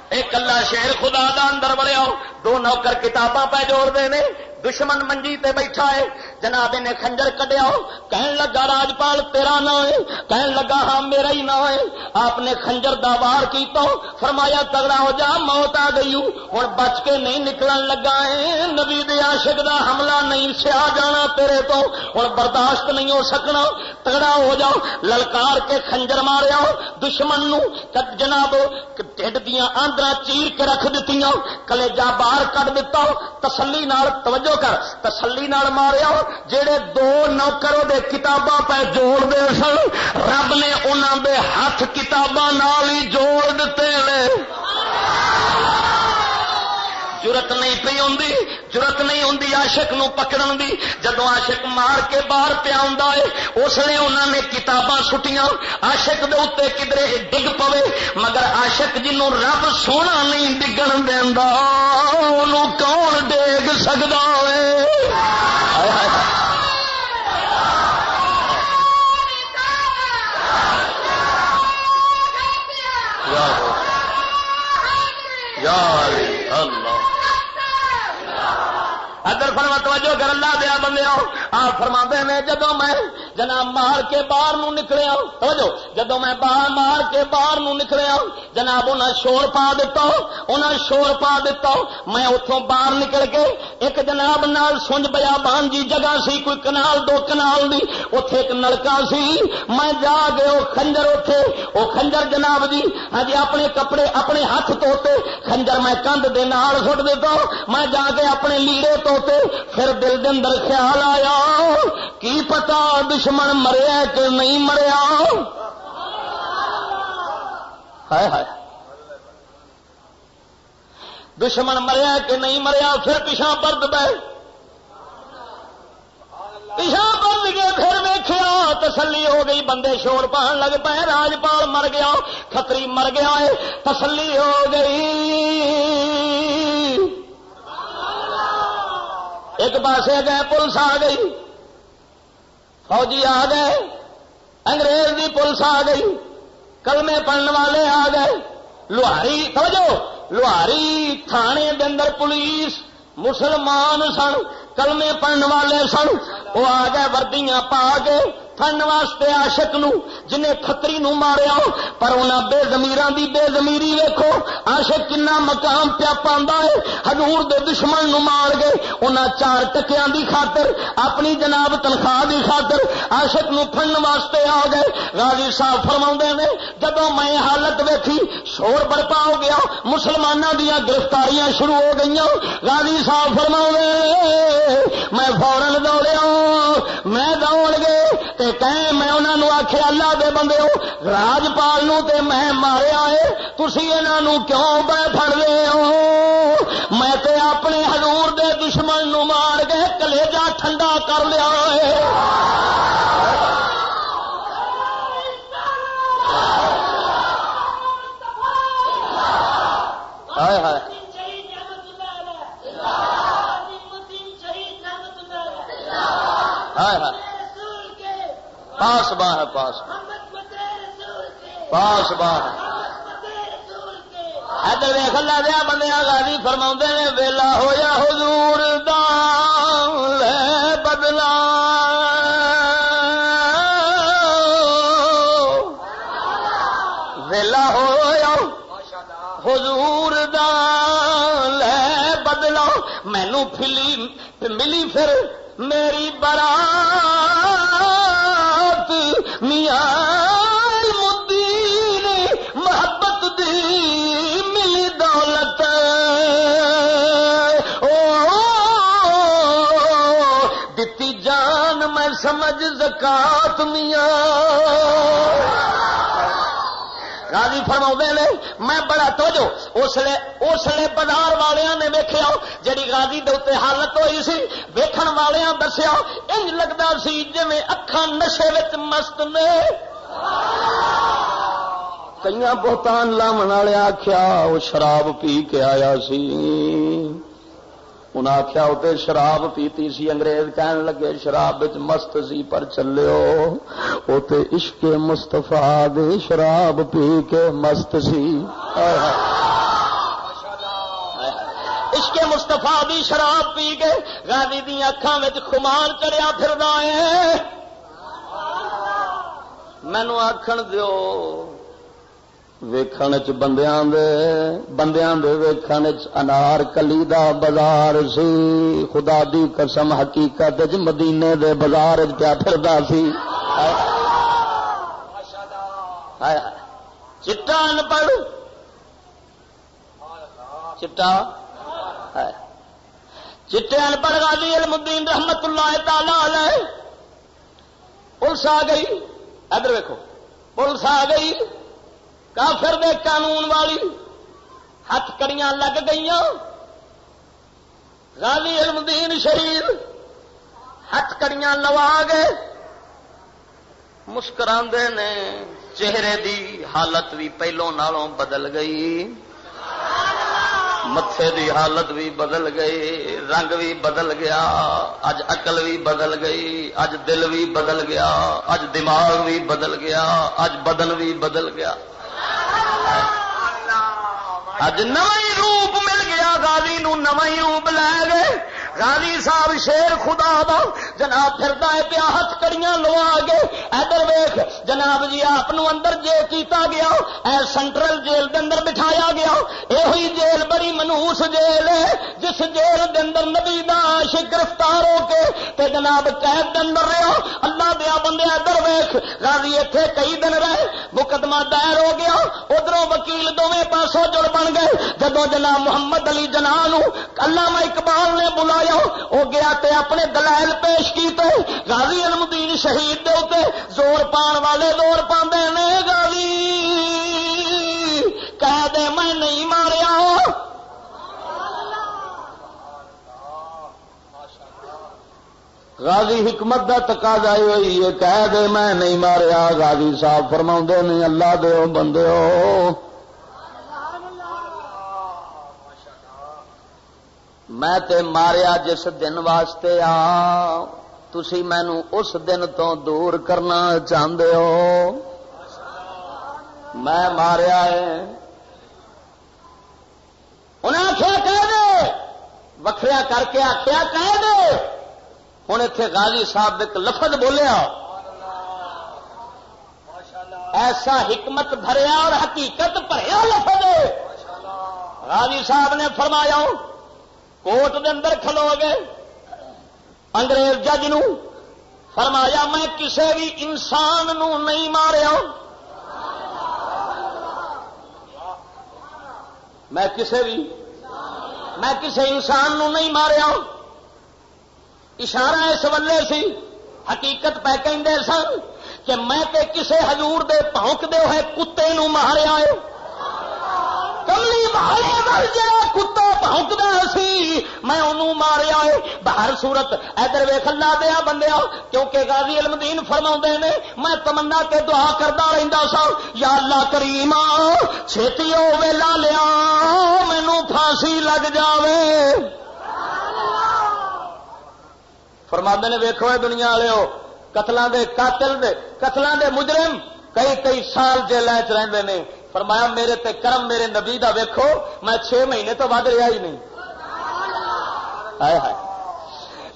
ایک کلا شیر خدا دا اندر وڑیا. دو نوکر کتاباں پہ جوڑتے ہیں. دشمن منجی تے بیٹھا ہے. جناب نے خنجر کڈیا. کہن لگا راجپال تیرا نہ ہے؟ کہن لگا ہاں میرا ہی نہ ہے. آپ نے خنجر دا وار کیتا. فرمایا تگڑا ہو جا موت آ گئی ہوں بچ کے نہیں نکلن لگا ہے. نبی دے عاشق دا حملہ نہیں سیا جانا تیرے تو ہوں برداشت نہیں ہو سکنا. تگڑا ہو جاؤ. للکار کے خنجر ماریا دشمن نو. جناب ٹھڈ دیاں آندرا چیر کے رکھ دتیاں. کلیجا باہر کڈ دتا. تسلی نال توجہ کر تسلی نال ماریا. جڑے دو نوکر دے کتاباں پہ جوڑ دے سن رب نے انہاں دے ہاتھ کتاباں نال ہی جوڑ دیتے ہیں. جرت نہیں پی ہوندی جرت نہیں ہوندی عاشق نو پکڑن دی. جدو عاشق مار کے باہر پیا ہوندا ہے اس نے انہوں نے کتاباں سٹیاں. عاشق دے اوتے کدرے ڈگ پوے مگر عاشق جنوں رب سونا نہیں ڈگن دیندا اونوں کون ڈگ سکدا ہے؟ یا اللہ ادھر فرما توجہ کر اللہ دیا بندے آپ فرما نے جدو میں جناب مار کے باہر نو نکلیا. توجہ جدو میں باہر مار کے باہر نو نکلیا جناب انہیں شور پا دیتا. انہیں شور پا دیتا. میں اتوں باہر نکل کے ایک جناب نال سنج بیابان جی جگہ سی کوئی کنال دو کنال دی اتے ایک نلکا سی. میں جا کے وہ خنجر اتے وہ خنجر جناب جی ہاں جی اپنے کپڑے اپنے ہاتھ دھوتے خنجر میں کندھ دے نال سٹ دیتا. میں جا کے اپنے لیڑے دھوتے. پھر دل دے اندر خیال آیا کی پتا دشمن مریا کہ نہیں مریا. ہائے ہائے دشمن مریا کہ نہیں مریا. پھر پیچھا پرد پہ پیچھا پرد گئے. پھر ویکھیا تسلی ہو گئی. بندے شور پان لگ پے راجپال مر گیا کھتری مر گیا ہے. تسلی ہو گئی. ایک پاسے گئے پولیس آ گئی فوجی آ گئے انگریز دی پولیس آ گئی کلمے پڑھنے والے آ گئے. لوہاری توجہ لوہاری تھانے دے اندر پولیس مسلمان سن کلمے پڑھنے والے سن. وہ آ گئے وردیاں پا کے پھڑن واسطے عاشق نو جنہیں کھتری نو ماریا. پر انہاں بے ضمیراں دی بے ضمیری ویکھو. عاشق کنا مقام پیا پاندا ہے. حضور دے دشمن نو مار گئے. انہاں 4 ٹکیاں دی خاطر اپنی جناب تنخواہ دی خاطر عاشق نو پھڑن واسطے آ گئے. غازی صاحب فرماؤندے نے جدوں میں حالت ویکھی شور برپا ہو گیا. مسلماناں دیاں گرفتاریاں شروع ہو گئیاں. غازی صاحب فرماؤندے میں فورن دوڑیا. میں دوڑ گئے میں انہوں نے آخیا اللہ دے بندے ہو راجپال نو تے میں ماریا ہے تسی انہوں کیوں پہ پھڑ رہے ہو؟ میں تے اپنے حضور دے دشمن نو مار کے کلیجا ٹھنڈا کر لیا ہے. ہائے ہائے ہائے ہائے پاس باہ پاس پاس باہ ادھر دیکھ اللہ دیا بندے غازی فرما نے ویلا ہویا حضور دا لے بدلا. ویلا ہویا حضور دا لے بدلا. مینو ملی پھر میری برات میاں المدین محبت دی ملی دولت دتی جان میں سمجھ زکات میاں غازی فرماؤں نے میں بڑا توجہ اس لیے بازار والوں نے ویکھیا جڑی غازی دے اوتے حالت ہوئی سی ویکھن والوں دسیا انج لگدا سی جویں اکھاں نشے وچ مست نے کئیاں بہتان لاون والے آکھیا وہ شراب پی کے آیا سی انہاں آخیا اتنے شراب پیتی سی انگریز کہن لگے شراب مست سی پر چلو اتنے عشق مصطفیٰ دے شراب پی کے مست سی عشق مصطفیٰ دی شراب پی کے غازی دی اکھاں وچ خمار چڑھیا پھردا ہے مینوں آکھن دیو ویکھن چ بندیاں دے ویکھن چ انار کلی دا بازار سی خدا دی قسم حقیقت چ مدینے دے بازار چ پیا پھردا سی چٹا ان پڑھ چٹا چٹے ان پڑھ غازی علم الدین رحمت اللہ تعالی علیہ پولیس آ گئی ادھر ویکھو پولیس آ گئی کافر دے قانون والی ہاتھ کڑیاں لگ گئیاں غازی علم الدین شہید ہاتھ کڑیاں لوا گئے مسکراندے نے چہرے دی حالت بھی پہلوں نالوں بدل گئی متھے دی حالت بھی بدل گئی رنگ بھی بدل گیا اج عقل بھی بدل گئی اج دل بھی بدل گیا اج دماغ بھی بدل گیا اج بدن بھی بدل گیا اج نویں روپ مل گیا غازی نو نویں روپ لے گئے غازی صاحب شیر خدا دا جناب پھردا ہے پیا ہاتھ کڑیاں لوا گے ادھر ویکھ جناب جی آپ اندر جیل کیتا گیا اے سینٹرل جیل دے اندر بٹھایا گیا یہ جیل بڑی منہوس جیل ہے جس جیل دے اندر نبی دا عاشق گرفتار ہو کے تے جناب قید دے اندر رہا اللہ دیا بندے ادھر ویکھ غازی ایتھے کئی دن رہے مقدمہ دائر ہو گیا ادھروں وکیل دونوں پاسوں جڑ بن گئے جدوں جناب محمد علی جناح نو علامہ اقبال نے بلایا وہ گیا تے اپنے دلائل پیش کیتے غازی علم الدین شہید دے اوتے زور پان والے زور پاندے نے غازی کہہ دے میں نہیں ماریا غازی حکمت دا تقاضا ہوئی ہے کہہ دے میں نہیں ماریا غازی صاحب فرماؤندے نے اللہ دیو بندیو میں تے ماریا جس دن واسطے تسی مینوں اس دن تو دور کرنا چاہتے ہو میں ماریا ہے انہیں آخیا کہہ دے وکھریا کر کے آخیا کہہ دے ہوں اتنے غازی صاحب ایک لفظ بولیا ایسا حکمت بھریا اور حقیقت بھریا لفظ غازی صاحب نے فرمایا کوٹ دے اندر کھلو گئے انگریز جج نو فرمایا میں کسے بھی انسان نو نہیں ماریا میں کسے انسان نو نہیں ماریا اشارہ اس ولے سی حقیقت پہ کہندے سن کہ میں تے کسے حضور دے پھونک دے ہوئے کتے نو ماریا ہے کملی والے ول جڑا کتا بھونکدا سی میں انہوں ماریا ہے باہر صورت ادھر ویکھ اللہ دیا بندیا کیونکہ غازی علم الدین فرماؤندے نے میں تمنا تے دعا کردا رہندا سا یا اللہ کریم چھیتی او ویلا لیا مینوں پھانسی لگ جاوے فرماندے نے ویکھو اے دنیا والےو قتلاں دے قاتل دے قتلاں دے مجرم کئی سال جیلاں وچ رہندے نے فرمایا میرے تے کرم میرے نبی دا ویکھو میں 6 مہینے تو ود رہا ہی نہیں ہائے ہائے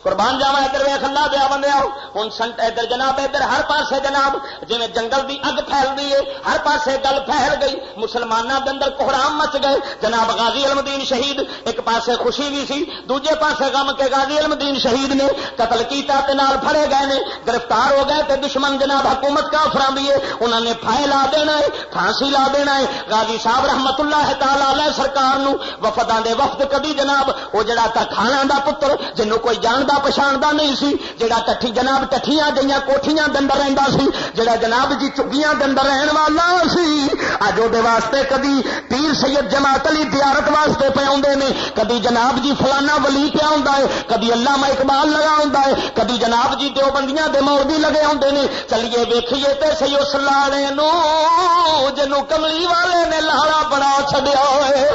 قربان جاوا ادھر ویخ اللہ دیا بندے ہوں سنٹ ادھر جناب ادھر ہر پاسے جناب جی جنگل دی اگ پھیلتی ہے ہر پاسے گل پھیل گئی مسلمانوں کے اندر کوہرام مچ گئے جناب غازی علم دین شہید ایک پاسے خوشی بھی سی دوجے پاسے غم کے غازی علم دین شہید نے قتل کیتا تے نال پھڑے گئے نے گرفتار ہو گئے تے دشمن جناب حکومت کافراں دی ہے انہوں نے پھائے لا دینا ہے پھانسی لا دینا ہے غازی صاحب رحمت اللہ تعالی علیہ سرکار نو وفداں دے وفد کبھی جناب وہ جڑا تخانا دا پتر جنوں کوئی جاندا پچھاندہ نہیں سی جڑا ٹٹھی جناب ٹٹھیاں جہاں کوٹھیاں دے اندر رہندا سی جڑا جناب جی چگیاں دے اندر رہن والا سی اج دے واسطے کدی پیر سید جماعت علی زیارت واسطے پہ آندے نے کدی جناب جی فلانا ولی پہ آندا ہے کدی علامہ اقبال لگا ہوندا ہے کدی جناب جی دیوبندیاں دے مولوی لگے ہوندے نے چلیے ویکھیے تے سی اس لاڑے نو جنوں کملی والے نے لاڑا بنا چھڈیا ہوئے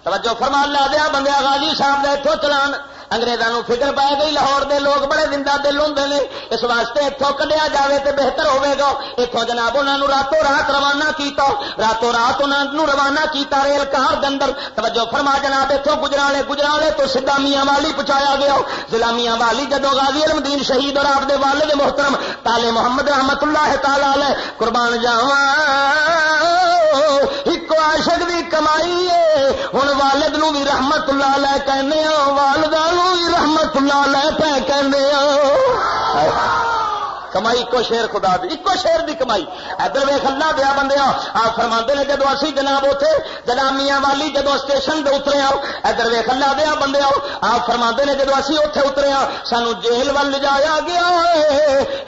توجہ فرما لا دیا بندیا غازی صاحب دے اتوں چلان انگریزوں فکر پی گئی لاہور دے لوگ بڑے زندہ دل ہوندے نے اس واسطے اتوں کڈیا جاوے تے بہتر ہوے گا اتوں جناب انہاں نوں راتوں رات روانہ کیتا راتوں رات انہاں نوں روانہ کیتا ریل کار دے اندر توجہ فرما جناب اتوں گجرالے تو سیدھا میاں والی پہنچایا گیا ضلع میاں والی جدوں غازی علم دین شہید اور آپ دے والد محترم تالے محمد رحمت اللہ تعالی علیہ قربان جاواں ایک عاشق دی کمائی ہے ہن والد نو بھی رحمت اللہ علیہ کہنے والدہ نو بھی رحمت اللہ علیہ پہ کہنے کمائی کو شیر خدا دی ایک شیر دی کمائی ادھر ویخ اللہ دیا بندے آپ فرماندے نے جدو اسی جناب اتنے جناب میاں والی جدو اسٹیشن دے اترے آؤ ادھر ویخ اللہ دیا بندے آپ فرماندے نے جدو اسی اتنے اترے آ سانو جیل ول جایا گیا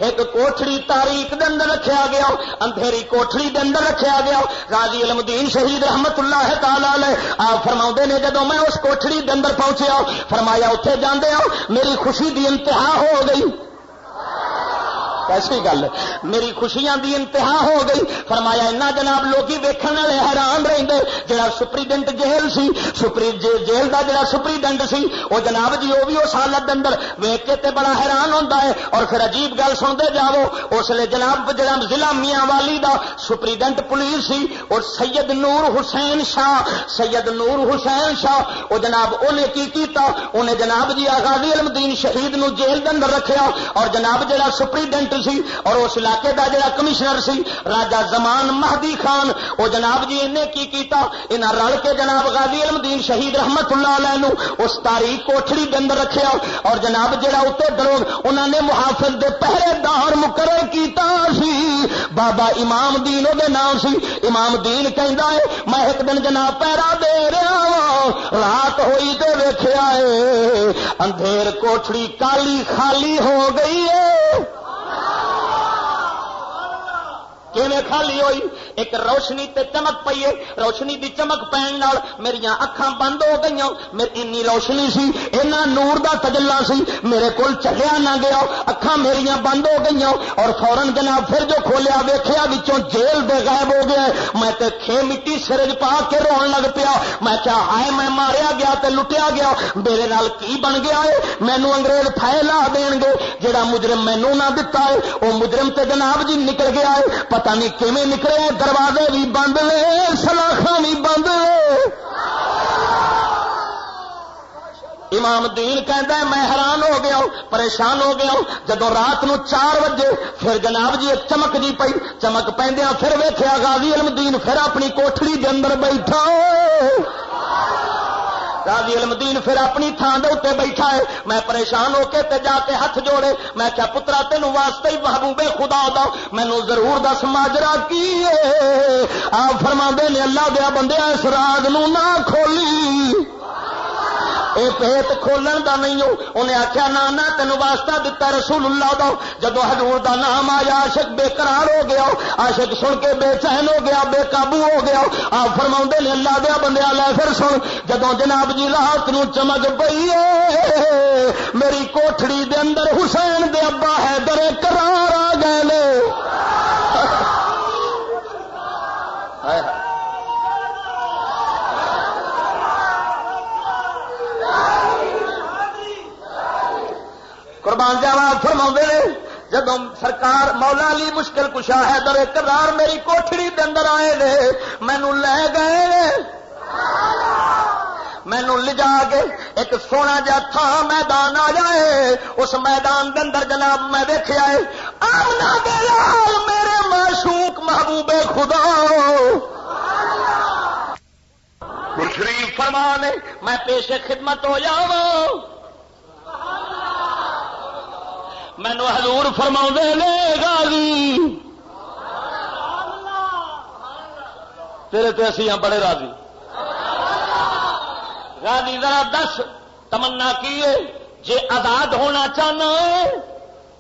ایک کوٹھڑی تاریخ دے اندر رکھیا گیا اندھیری کوٹھڑی دے اندر رکھیا گیا غازی علم دین شہید رحمت اللہ تعالی علیہ آپ فرماندے نے جدو میں اس کوٹھڑی دے اندر پہنچیا فرمایا اتنے جاندے میری خوشی دی انتہا ہو گئی کیسی گل میری خوشیاں دی انتہا ہو گئی فرمایا اتنا جناب لوگی ویکھن والے حیران رہندے جڑا سپریڈنٹ جیل سی جیل دا جڑا سپریڈنٹ سی وہ جناب جی وہ بھی اس حالت دے اندر ویکھ کے تے بڑا حیران ہوندا ہے اور پھر عجیب گل سنتے جاؤ اس لیے جناب جڑا ضلع میاں والی دا سپریڈنٹ پولیس سی اور سید نور حسین شاہ وہ جناب انہیں کی کیتا انہیں جناب جی غازی علم دین شہید نو جیل دے اندر رکھیا اور جناب جڑا سپریڈنٹ سی اور اس علاقے دا جڑا کمشنر سی راجہ زمان مہدی خان وہ جناب جی انہیں کی کیتا انہاں رل کے جناب غازی علم دین شہید رحمت اللہ علیہ نو اس تاریخ کوٹھڑی دے اندر رکھیا اور جناب جڑا اتنے دروگ انہوں نے محافظ دے پہرے دار مقرر کیتا سی بابا امام دین دے نام سی امام دین کہندا ہے میں ایک دن جناب پہرا دے رہا رات ہوئی تے ویکھیا ہے اندھیر کوٹھڑی کالی خالی ہو گئی ہے کیویں خالی ہوئی ایک روشنی تے چمک پئی ہے روشنی دی چمک پین نال میریاں اکھاں بند ہو گئیاں میری انی روشنی سی اینا نور دا تجلا سی میرے کول چلیا نہ گیا اکھاں میریاں بند ہو گئیاں اور فورن جناب پھر جو کھولیا ویکھیا وچوں جیل دے غائب ہو گیا میں تے کھے مٹی سرج پا کے رون لگ پیا میں کیا ہائے میں ماریا گیا تے لٹیا گیا میرے نال کی بن گیا ہے مینوں انگریز پھائے لا دین گے جڑا مجرم مینوں نہ دتا ہے او مجرم تے جناب جی نکل گیا ہے پتہ نہیں کیویں نکلے دروازے بھی بند لے سلاخاں بھی بند لے امام دین کہندا ہے میں حیران ہو گیا پریشان ہو گیا جدوں رات نو 4 بجے پھر جناب جی ایک چمک جی پئی چمک پیندیاں پھر ویکھیا غازی علم دین پھر اپنی کوٹھڑی دے اندر بیٹھا غازی علم دین پھر اپنی تھان دے اوتے بیٹھا ہے میں پریشان ہو کے تے جا کے ہاتھ جوڑے میں کیا پترا تینوں واسطے ہی محبوب خدا دا مینوں ضرور دس ماجرا کی ہے آپ فرماندے نے اللہ دیا بندیا اس راز نو نہ کھولی اے پیت کھولن دا نہیں ہو انہیں آخیا نانا تینوں واسطہ دتا رسول اللہ دا جدو حضور دا نام آیا عاشق بے قرار ہو گیا عاشق سن کے بے چین ہو گیا بے قابو ہو گیا آپ فرماؤں نے اللہ دیا بندیا لے پھر سن جدو جناب جی رات نو چمک پئی میری کوٹھڑی دے اندر حسین دے ابا حیدر قرار آ گئے نے قربان جاوا فرماؤں نے جب سرکار مولا علی مشکل کشا حیدر کرار میری کوٹھڑی دے اندر آئے نے مینوں لے گئے مینوں لجا کے ایک سونا جا تھا میدان آ جائے اس میدان دے اندر جناب میں دیکھا ہے آمنہ دے لال میرے معشوق محبوب خدا شریف فرمانے میں پیش خدمت ہو جاواں مینوں حضور فرماؤندے نے غازی تیرے تے اسی ہاں بڑے راضی غازی ذرا دس تمنا کی ہے جے آزاد ہونا چاہنا ہے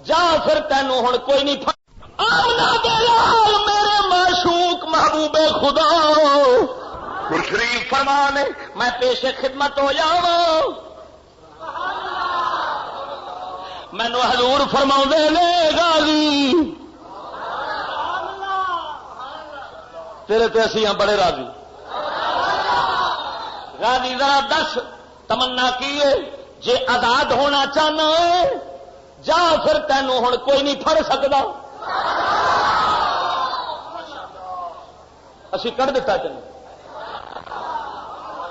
جا پھر تینوں ہن کوئی نہیں آمنہ دے لال میرے معشوق محبوب خدا شریف فرمانے میں پیش خدمت ہو جاواں مینو حضور فرماؤندے نے غازی تیرے تے اسی ہاں بڑے راضی غازی ذرا دس تمنا کی ہے جے آزاد ہونا چاہنا ہے جا پھر تینوں ہن کوئی نہیں پھڑ سکتا اسی کر دیتا تین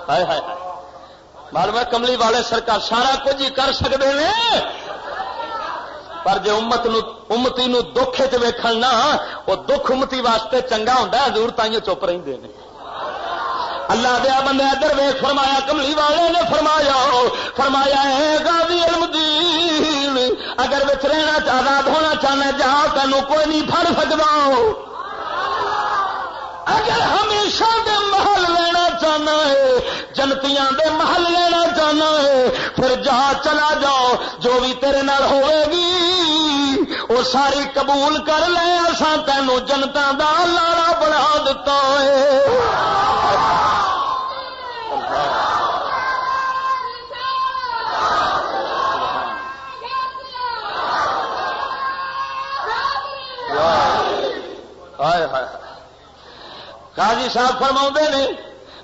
ہائے ہائے معلوم ہے کملی والے سرکار سارا کچھ ہی کر سکتے ہیں پر جے امتی نو دکھ چ ویکھن نا وہ دکھ امتی واسطے چنگا ہوندا حضور تائیں چپ رہندے نے اللہ دیا بندے ادھر ویکھ فرمایا کملی والے نے فرمایا ہے غازی علم دین اگر وچ رہنا آزاد ہونا چاہنا جا تینوں کوئی نہیں پھڑ سکدا اگر ہمیشہ دے محل لینا چاہنا ہے جنتیاں دے محل لینا چاہنا ہے پھر جا چلا جاؤ جو بھی تیرے نال ہوئے گی وہ ساری قبول کر لے اساں تینوں جنتاں دا لاڑا بنا دتا ہے ہائے ہائے قاضی صاحب فرماؤندے نے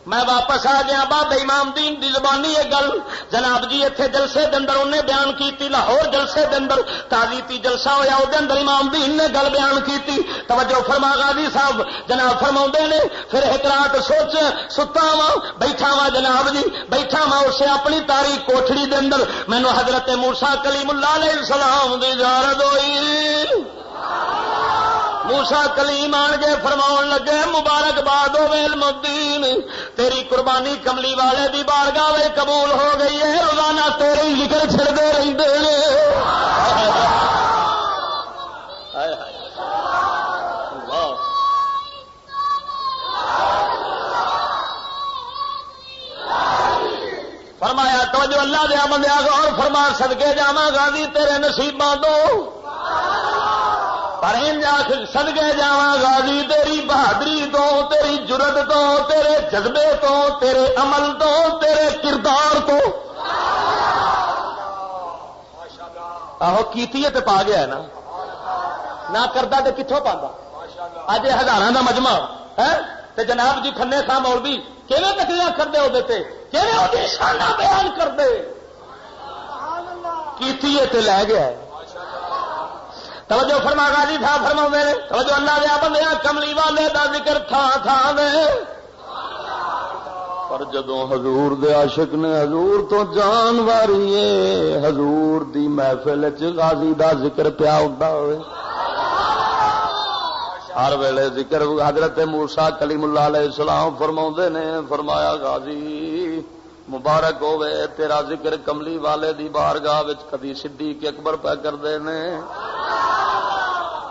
میں واپس آ گیا بابا امام دین دی زبانی یہ گل جناب جی اتنے جلسے دے اندر انہیں بیان کیتی لاہور جلسے دے اندر تعلیتی جلسہ ہویا او دے اندر امام دین نے گل بیان کیتی توجہ فرما قاضی صاحب جناب فرماؤندے نے پھر ایک رات سوچ ستا وا بیٹھا وا جناب جی بیٹھا وا اسے اپنی تاریخ کوٹھڑی دے اندر مینوں حضرت موسیٰ کلیم اللہ علیہ السلام دی زیارت ہوئی موسیٰ کلیم آن کے فرماؤن لگے مبارکباد ہوے علم الدین تیری قربانی کملی والے دی بارگاہ وچ قبول ہو گئی ہے روزانہ تیرے ہی ذکر چھڑدے رہندے نے فرمایا توجہ اللہ دیا بندیا غور فرما صدقے جاواں غازی تیرے نصیباں تو پر صدقے جاواں غازی تیری بہادری تو تیری جرت تو تیرے جذبے تو تیرے عمل تو تیرے کردار تو آہو کیتی ہے تے پا گیا ہے نا نہ کردا تے کتھوں پاندا اج ہزاراں دا مجمع ہے تے جناب جی کھنے خاں مولوی کیویں تقریراں کردے ہو تے کیویں او دی شاناں بیان کردے کیتی ہے تے لے گیا ہے توجہ فرما غازی صاحب فرماؤندے نے توجہ اللہ دے بندیاں کملی والے دا ذکر تھان تھان دے پر جدوں حضور دے عاشق نے حضور تو جان واریے حضور دی محفل وچ غازی دا ذکر پیا ہوندا ہوئے ہر ویلے ذکر حضرت موسیٰ کلیم اللہ علیہ السلام فرماؤندے نے فرمایا غازی مبارک ہوے تیرا ذکر کملی والے دی بارگاہ وچ کبھی صدیق اکبر پہ کردے نے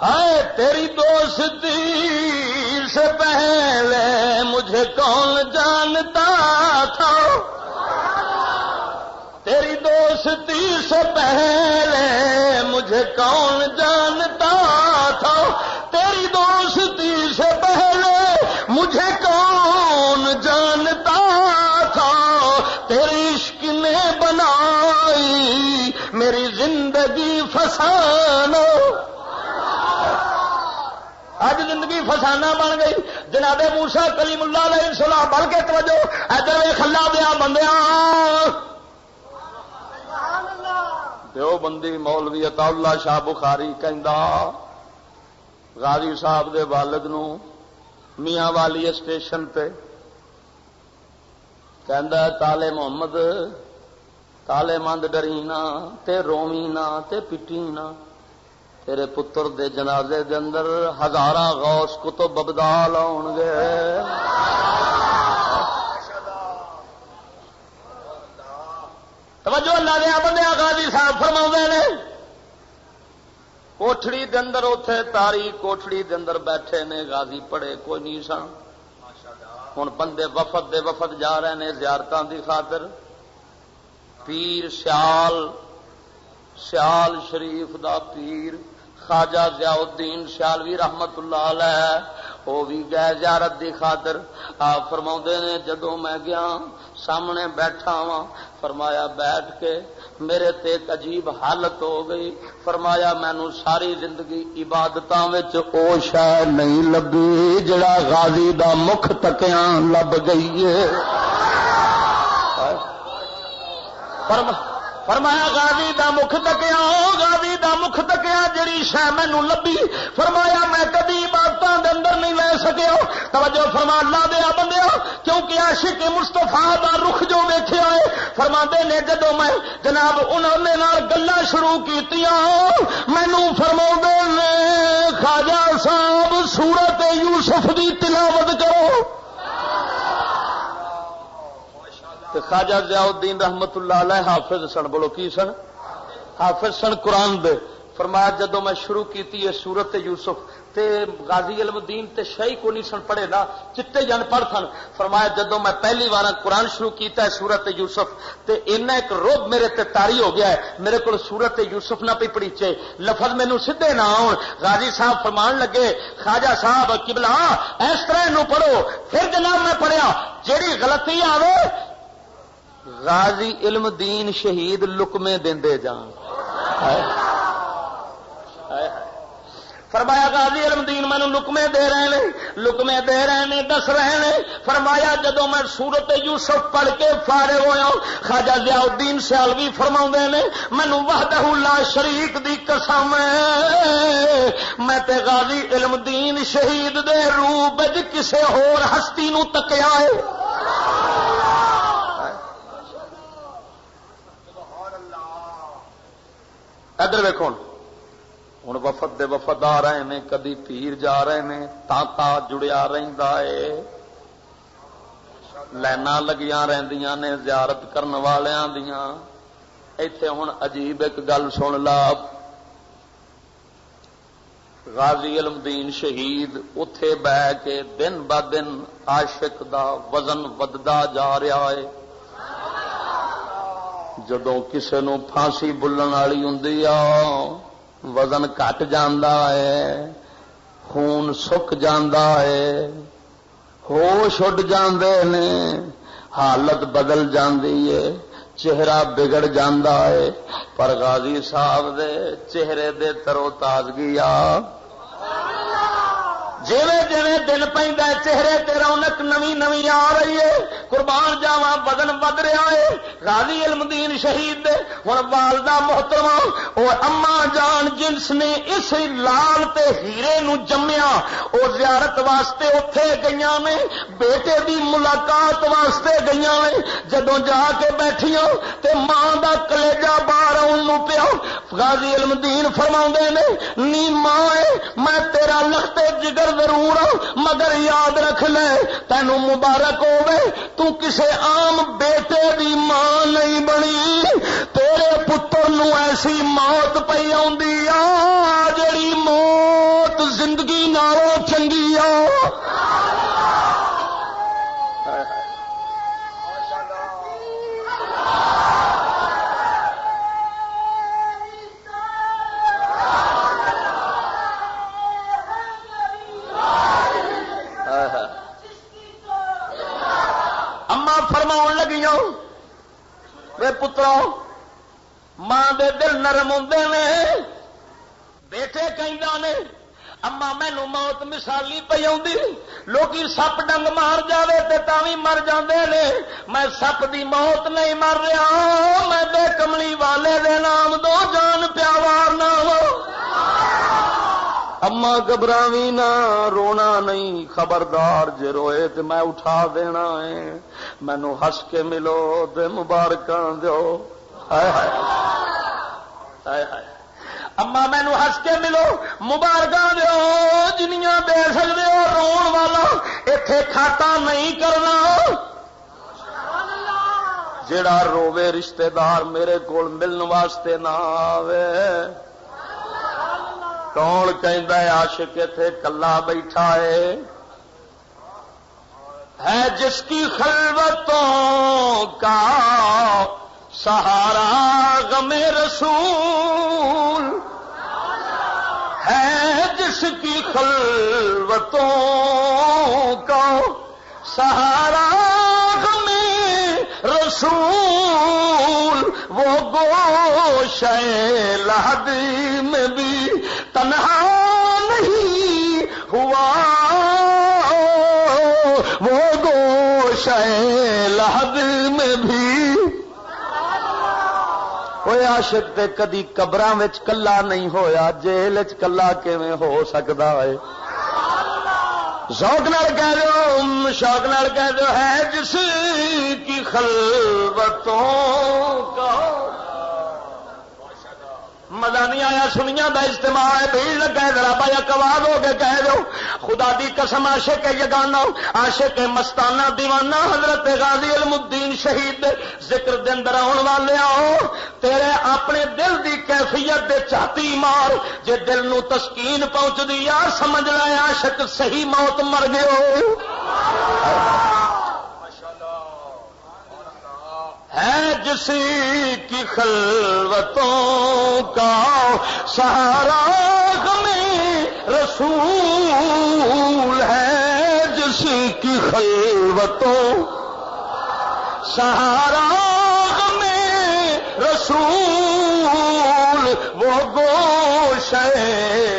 ہائے تیری دوستی سے پہلے مجھے کون جانتا تھا تیری دوستی سے پہلے مجھے کون جانتا تھا تیری دوستی سے پہلے مجھے کون جانتا تھا تیری عشق نے بنائی میری زندگی فسانو اج زندگی فسانہ بن گئی جناب موسیٰ کلیم اللہ علیہ السلام بڑھ کے توجہ ادھر ویکھ اللہ دیا بندیاں دیوبندی مولوی عطا اللہ شاہ بخاری کہندا غازی صاحب دے والد نو میاں والی اسٹیشن تے کہندا تالے محمد تالے مند ڈرینا تے رومینا تے پٹینا تیرے پتر دے جنازے دے اندر ہزاراں غوث کتب ابدال آؤن گے. توجہ اللہ دے بندے غازی صاحب فرماؤندے نے کوٹھڑی دے اندر اوتھے تاریخ کوٹھڑی دے اندر بیٹھے نے غازی پڑے کوئی نہیں سن. ہن بندے وفد دے وفد جا رہے نے زیارتاں دی خاطر. پیر سیال شریف دا پیر خواجہ ضیاء الدین سیالوی رحمت اللہ علیہ وہ بھی گئے زیارت دی خاطر. آپ فرماؤندے نے جدوں میں گیا سامنے بیٹھا وا فرمایا بیٹھ کے میرے تے ایک عجیب حالت ہو گئی. فرمایا مینوں ساری زندگی عبادتاں وچ او شے نہیں لبھی جڑا غازی دا مکھ تکیاں لب گئی ہے. فرمایا غازی دا مکھ تکیا غازی دا مکھ تکیا جڑی شے مینوں لبھی. فرمایا میں کبھی عبادتاں دے اندر نہیں لے سکیا. توجہ فرما اللہ دے بندیو کیونکہ عاشق مصطفیٰ دا رخ جو ویکھیا ہے فرماندے نے جدوں میں جناب انہاں نے نال گلاں شروع کیتیاں مینوں فرماؤندے نے خواجہ صاحب سورت یوسف دی تلاوت کرو. خواجہ ضیاء الدین رحمت اللہ علیہ حافظ سن. بولو کی سن؟ حافظ سن قرآن دے. فرمایا جدو میں شروع کیتی ہے سورت یوسف تے غازی علم الدین تے شیئی کو نہیں سن پڑھے نا چٹے جان پڑھ سن. فرمایا جدو میں پہلی بار قرآن شروع کیتا ہے سورت یوسف تے اینا ایک روب میرے تے طاری ہو گیا ہے میرے کو سورت یوسف نہ پی پڑیچے لفظ مینوں سیدھے نہ آن. غازی صاحب فرمان لگے خواجہ صاحب قبلہ اس طرح نو پڑھو. پھر جناب میں پڑھیا جیڑی غلطی آوے غازی علم دین شہید لکمے دیندے جان. فرمایا غازی علم دین مینوں لکمے دے رہے ہیں لکمے دے رہے ہیں دس رہے ہیں. فرمایا جدوں میں سورت یوسف پڑھ کے فارغ ہویا خواجہ ضیاء الدین سیالوی فرماؤندے نے مینوں وحدہ لا شریک دی قسم میں تے غازی علم دین شہید دے روح وچ کسے ہور ہستی نو تکیا ہے. ادھر ویکھو ہوں وفد دے وفد آ رہے ہیں کدی پیر جا رہے ہیں تانتا جڑیا رہندا ہے لائناں لگیاں رہندیاں نے زیارت کرن والیاں دیاں. ایتھے ہن عجیب ایک گل سن لا غازی علم دین شہید اتے بہ کے دن با دن عاشق دا وزن وددا جا رہا ہے. جدوں کسے نو پھانسی بلن والی ہوندی آ وزن گھٹ جاندا ہے خون سک جاندا ہے ہوش اڈ جاندے نے حالت بدل جاندی ہے چہرہ بگڑ جاندا ہے. پر غازی صاحب دے چہرے دے ترو تازگی آ جویں جویں دن پیندا چہرے تے رونق نویں نویں آ رہی ہے. قربان جاواں بدن ود رہا ہے. غازی علم دین شہید دے ہن والدہ محترمہ او اما جان جنس نے اس لال تے ہیرے نو جمیا او زیارت واسطے اوتھے گئیاں نے بیٹے دی ملاقات واسطے گئیاں نے. جدوں جا کے بیٹھیاں تے ماں دا کلیجہ باہر اون نو پیا. غازی علم دین فرماؤندے نے نی ماں میں تیرا لخت جگر ضرور مگر یاد رکھ لے تینوں مبارک ہوے تو کسے عام بیٹے دی ماں نہیں بنی. تیرے پتر نو ایسی موت پئی آندی آ جڑی موت زندگی نالوں چنگی آ. فرماؤن لگیاں وے پترو ماں دے دل نرم ہوندے نے بیٹے کہندا نے اما مینو موت مثالی پی آئی، لوکی سپ ڈنگ مار جاوے تے تاوی مر جاندے نے، میں سپ دی موت نہیں مر رہا، میں بے کملی والے دے نام دو جان پیاوار نہ ہو۔ اما گھبراوی نہ، رونا نہیں، خبردار جے روئے تے میں اٹھا دینا ہے، مینو ہس کے ملو تے مبارکاں دیو۔ ہائے ہائے ہائے ہائے، اما مینو ہس کے ملو مبارکاں دیو، جنیاں دے سکدے ہو، رون والا ایتھے کھاتا نہیں کرنا۔ جیڑا روے رشتہ دار میرے کول ملن واسطے نہ آوے، کون کہندا ہے عاشق ایتھے کلا بیٹھا ہے جس کی خلوتوں کا سہارا غم رسول ہے، جس کی خلوتوں کا سہارا غم رسول، وہ گوشے لحد میں بھی تنہا نہیں ہوا، وہ گوشے لحد میں بھی۔ کوئی عاشق تے کدی قبراں وچ کلا نہیں ہویا، جیل وچ کلا کیویں ہو سکدا ہے؟ شوق نال کہہ دو، شوق نال کہہ دو، ہے جس کی خلوتوں کا۔ مزہ نہیں آیا سنیاں دا اجتماع ہے، بھیڑ لگا ہے، ذرا بایا کواز ہو کے کہہ دو، خدا دی قسم عاشق یگانہ، عاشق مستانہ دیوانہ حضرت غازی علم الدین شہید ذکر دے اندر آن والے آؤ، تیرے اپنے دل دی کیفیت دے چاتی مار، جے دل نو تسکین پہنچ دی یار سمجھ لے عاشق صحیح موت مر گئے ہو۔ ہے جس کی خلوتوں کا سہارا غم رسول ہے، جس کی خلوتوں سہارا غم رسول، وہ گوشے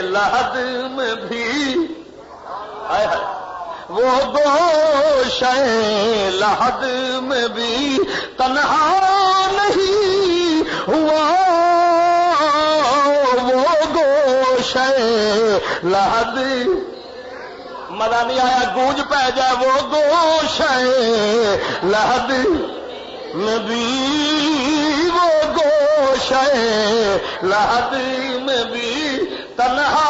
لحد میں بھی، وہ گوشے لحد میں بھی تنہا نہیں ہوا، وہ گوشے لحد۔ مزہ نہیں آیا، گونج پہ جائے، وہ گوشے لحد میں بھی، وہ گوشے لحد میں بھی تنہا۔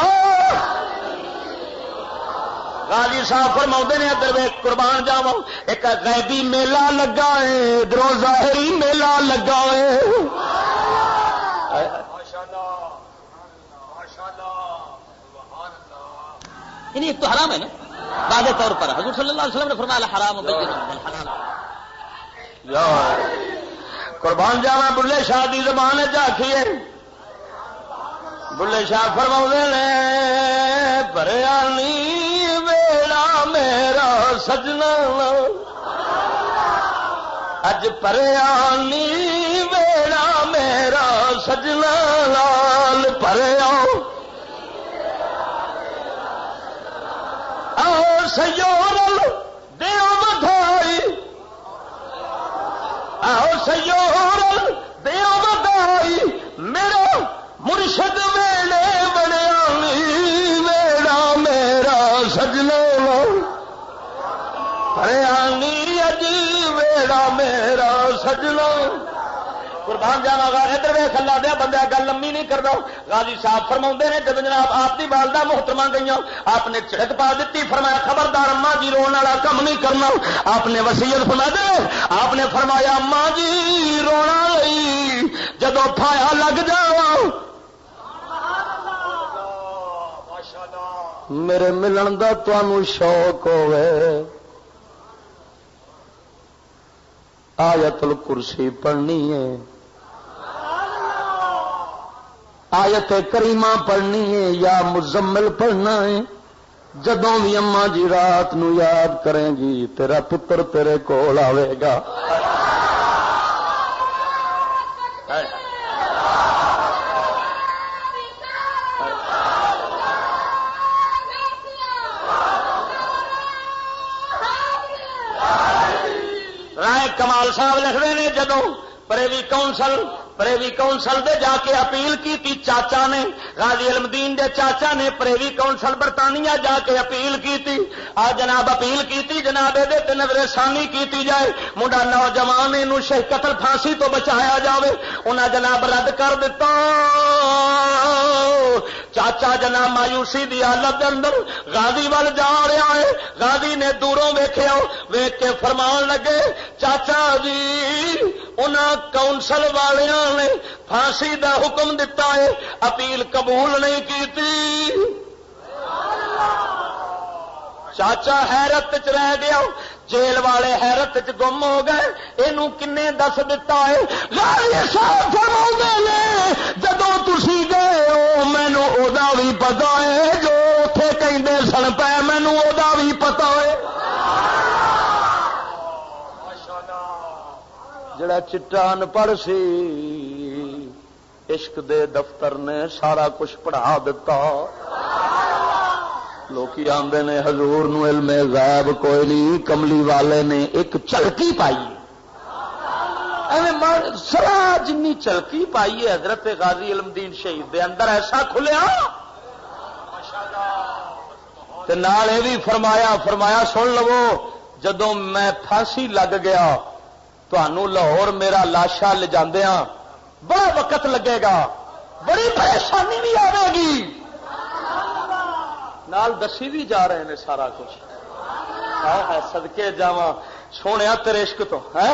غازی صاحب فرماؤں نے ادھر ویکھ قربان جاواں، ایک غیبی میلہ لگا ہے، ادھروں ظاہری میلہ لگا ہے۔ یعنی ایک تو حرام ہے نا واضح طور پر، حضور صلی اللہ علیہ وسلم نے فرمایا حرام بین الحلال۔ قربان جاواں بلے شاہ دی زبان آکھیے، بلے شاہ فرماؤں نے بریانی میرا سجنا اج پریانی ویڑا میرا سجنا لال پریا، آؤ سیورل دیو بدھائی، آؤ سیورل دیو بدھائی، میرا مرشد ویلے بڑیانی ویڑا میرا سجنا پریانی اج ویڑا میرا سجنا۔ قربان جانا گا ادھر ویخ اللہ دیا بندہ گل لمبی نہیں کرتا۔ غازی صاحب فرما نے جب جناب آپ کی والدہ محترمہ گئی آپ نے چھڑک پا دیتی، فرمایا خبردار اما جی رونے والا کم نہیں کرنا۔ آپ نے وصیت فرما دے، آپ نے فرمایا اما جی رونا نہیں، جدو پھایا لگ جاؤ میرے ملن دا تانوں شوق ہوے، آیت الکرسی پڑھنی ہے، آیت کریمہ پڑھنی ہے، یا مزمل پڑھنا ہے۔ جدوں بھی اما جی رات نو یاد کریں گی تیرا پتر تیرے کول آئے گا۔ کمال صاحب لکھتے ہیں جدوں پریوی کونسل دے جا کے اپیل کی چاچا نے غازی علم دین دے چاچا نے پریوی کونسل برطانیہ جا کے اپیل کی جناب اپیل کی جناب یہ نظر ثانی کی جائے منڈا نوجوان قتل پھانسی تو بچایا جاوے انہاں جناب رد کر دیتا چاچا جناب مایوسی دی حالت اندر غازی وال جا رہا ہے غازی نے دوروں ویکھیا ویکھ کے فرمان لگے چاچا جی انہاں کونسل والیاں نے پھانسی دا حکم دیتا ہے اپیل قبول نہیں کی چاچا حیرت چ رہ گیا جیل والے حیرت چ گم ہو گئے اینو کنے دس دیتا ہے غازی صاحب فرماؤندے نے جدوں تسی گئے او مینوں اودا بھی پتا ہے جو اوتھے کہندے سن پے مینوں اودا بھی پتا ہے جڑا چٹا ان پڑھ سی عشق دے دفتر نے سارا کچھ پڑھا دیتا لوکی آندے نے حضور نو علم غیب کوئی نہیں کملی والے نے ایک چلکی پائی سرا جنی چلکی پائی ہے حضرت غازی علم دین شہید دے اندر ایسا کھلیا تے نال اے بھی فرمایا سن لو جدوں میں پھانسی لگ گیا تانوں لاہور میرا لاشا لے جاندیاں بڑا وقت لگے گا بڑی پریشانی بھی آئے گی نال دسی بھی جا رہے ہیں سارا کچھ ہے صدقے جاواں سونے تیرے عشق تو ہے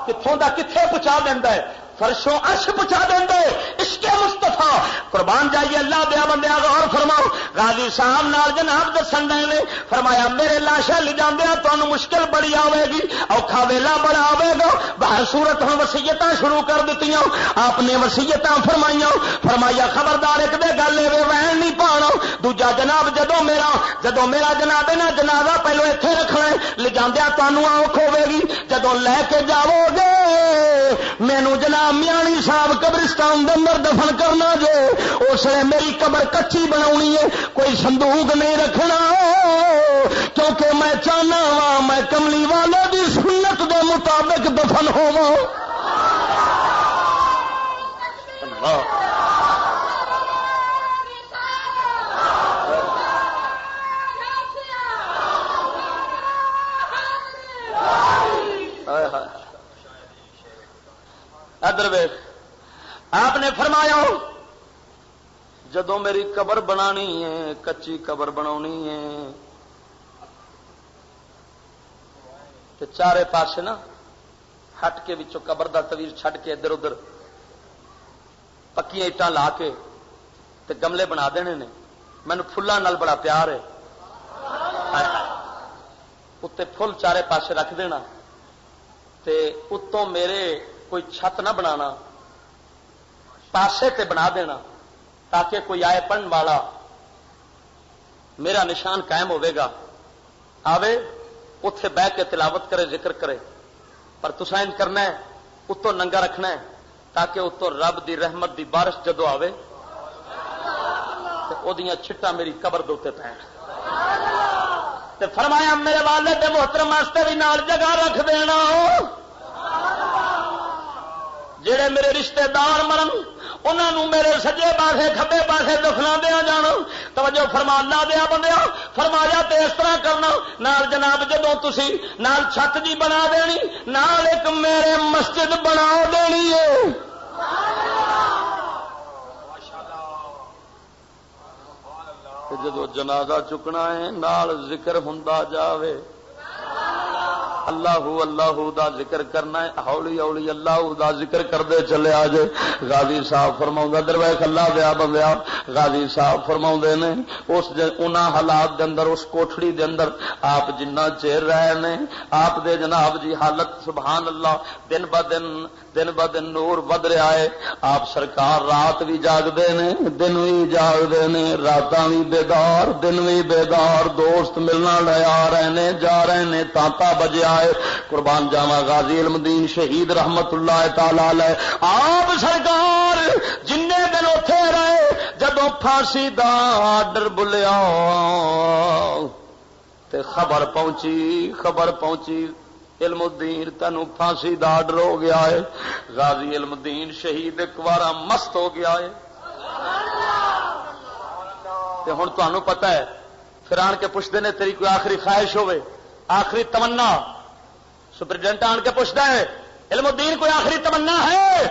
کتوں دا کتنے پہنچا دینا ہے فرشوں عرش پہنچا دینا ہے عشق مصطفیٰ قربان جائیے اللہ دیا بندیا غور فرماؤ غازی صاحب نال جناب دسن دے نے فرمایا میرے لاشا لے جاندے تانوں مشکل بڑی آئے گی اوکھا ویلا بڑا آئے گا باہر صورت ہوں وصیتاں شروع کر دتیاں آپ نے وصیتاں فرمایا خبردار ایک دے گل اے وین نہیں پانا دوجا جناب جدوں میرا جناب نا جنازہ پہلو ایتھے رکھنا ہے لے جاندے تانوں اوکھ ہوے گی جدوں لے کے جاؤ گے مینوں جناب میانی صاحب قبرستان دے اندر دفن کرنا جو اس نے میری قبر کچی بناونی ہے کوئی صندوق نہیں رکھنا کیونکہ میں چاہنا وا میں کملی والے دی سنت دے مطابق دفن ہوواں ادھر ویکھ آپ نے فرمایا جدوں میری قبر بنانی ہے کچی قبر بنانی ہے تے چارے پاسے نا ہٹ کے وچوں قبر دا تویر چھڈ کے ادھر ادھر پکیاں اٹاں لا کے تے گملے بنا دینے نے مینوں پھلاں نال بڑا پیار ہے اتنے پھل چارے پاسے رکھ دینا تے اتوں میرے کوئی چھت نہ بنانا پاسے تے بنا دینا تاکہ کوئی آئے پڑھن والا میرا نشان قائم ہوئے گا آوے اتے بہ کے تلاوت کرے ذکر کرے پر تساں انج کرنا ہے اتوں ننگا رکھنا ہے تاکہ اتوں رب دی رحمت دی بارش جدو آوے تے او دیاں چھٹاں میری قبر دے اوتے پین تے فرمایا میرے والد دے محترم واسطے بھی نال جگہ رکھ دینا جڑے میرے رشتہ دار مرن انہوں میرے سجے پاسے کھبے پاسے دفنا دیا جانا توجہ فرما لا دیا بندیا فرمایا تے اس طرح کرنا نال جناب جدوں تسی نال چھت جی بنا دینی نال ایک میرے مسجد بنا دینی ہے جدو جنازہ چکنا ہے نال ذکر ہوندا جاوے اللہ اللہ دا ذکر کرنا ہے ہولی ہولی اللہ دا ذکر کردے چلے آجے غازی صاحب فرماؤں در ویکھ اللہ دیا بندیا غازی صاحب فرماؤں نے اس انہاں حالات دے اندر اس کوٹھڑی دے اندر آپ جنہ چیر رہے نے آپ دے جناب جی حالت سبحان اللہ دن با دن نور ود رہا ہے آپ سرکار رات بھی جاگ دے نے دن بھی جاگ دے نے راتاں بھی بیدار دن بھی بیدار دوست ملنا لے آ رہے نے جا رہے نے تاتا بجیا ہے قربان جاواں غازی علم دین شہید رحمت اللہ تعالی علیہ آپ سرکار جن دن اوتھے رہے جدوں پھانسی دا آرڈر بلیا تے خبر پہنچی علم الدین تینوں پھانسی دا آرڈر ہو گیا ہے. غازی علم الدین شہید ایک بار مست ہو گیا ہے. ہوں تمہیں پتا ہے پھر آن کے پوچھتے ہیں تیری کوئی آخری خواہش ہوے, آخری تمنا. سپرڈینٹ آن کے پوچھتا ہے علم الدین کوئی آخری تمنا ہے؟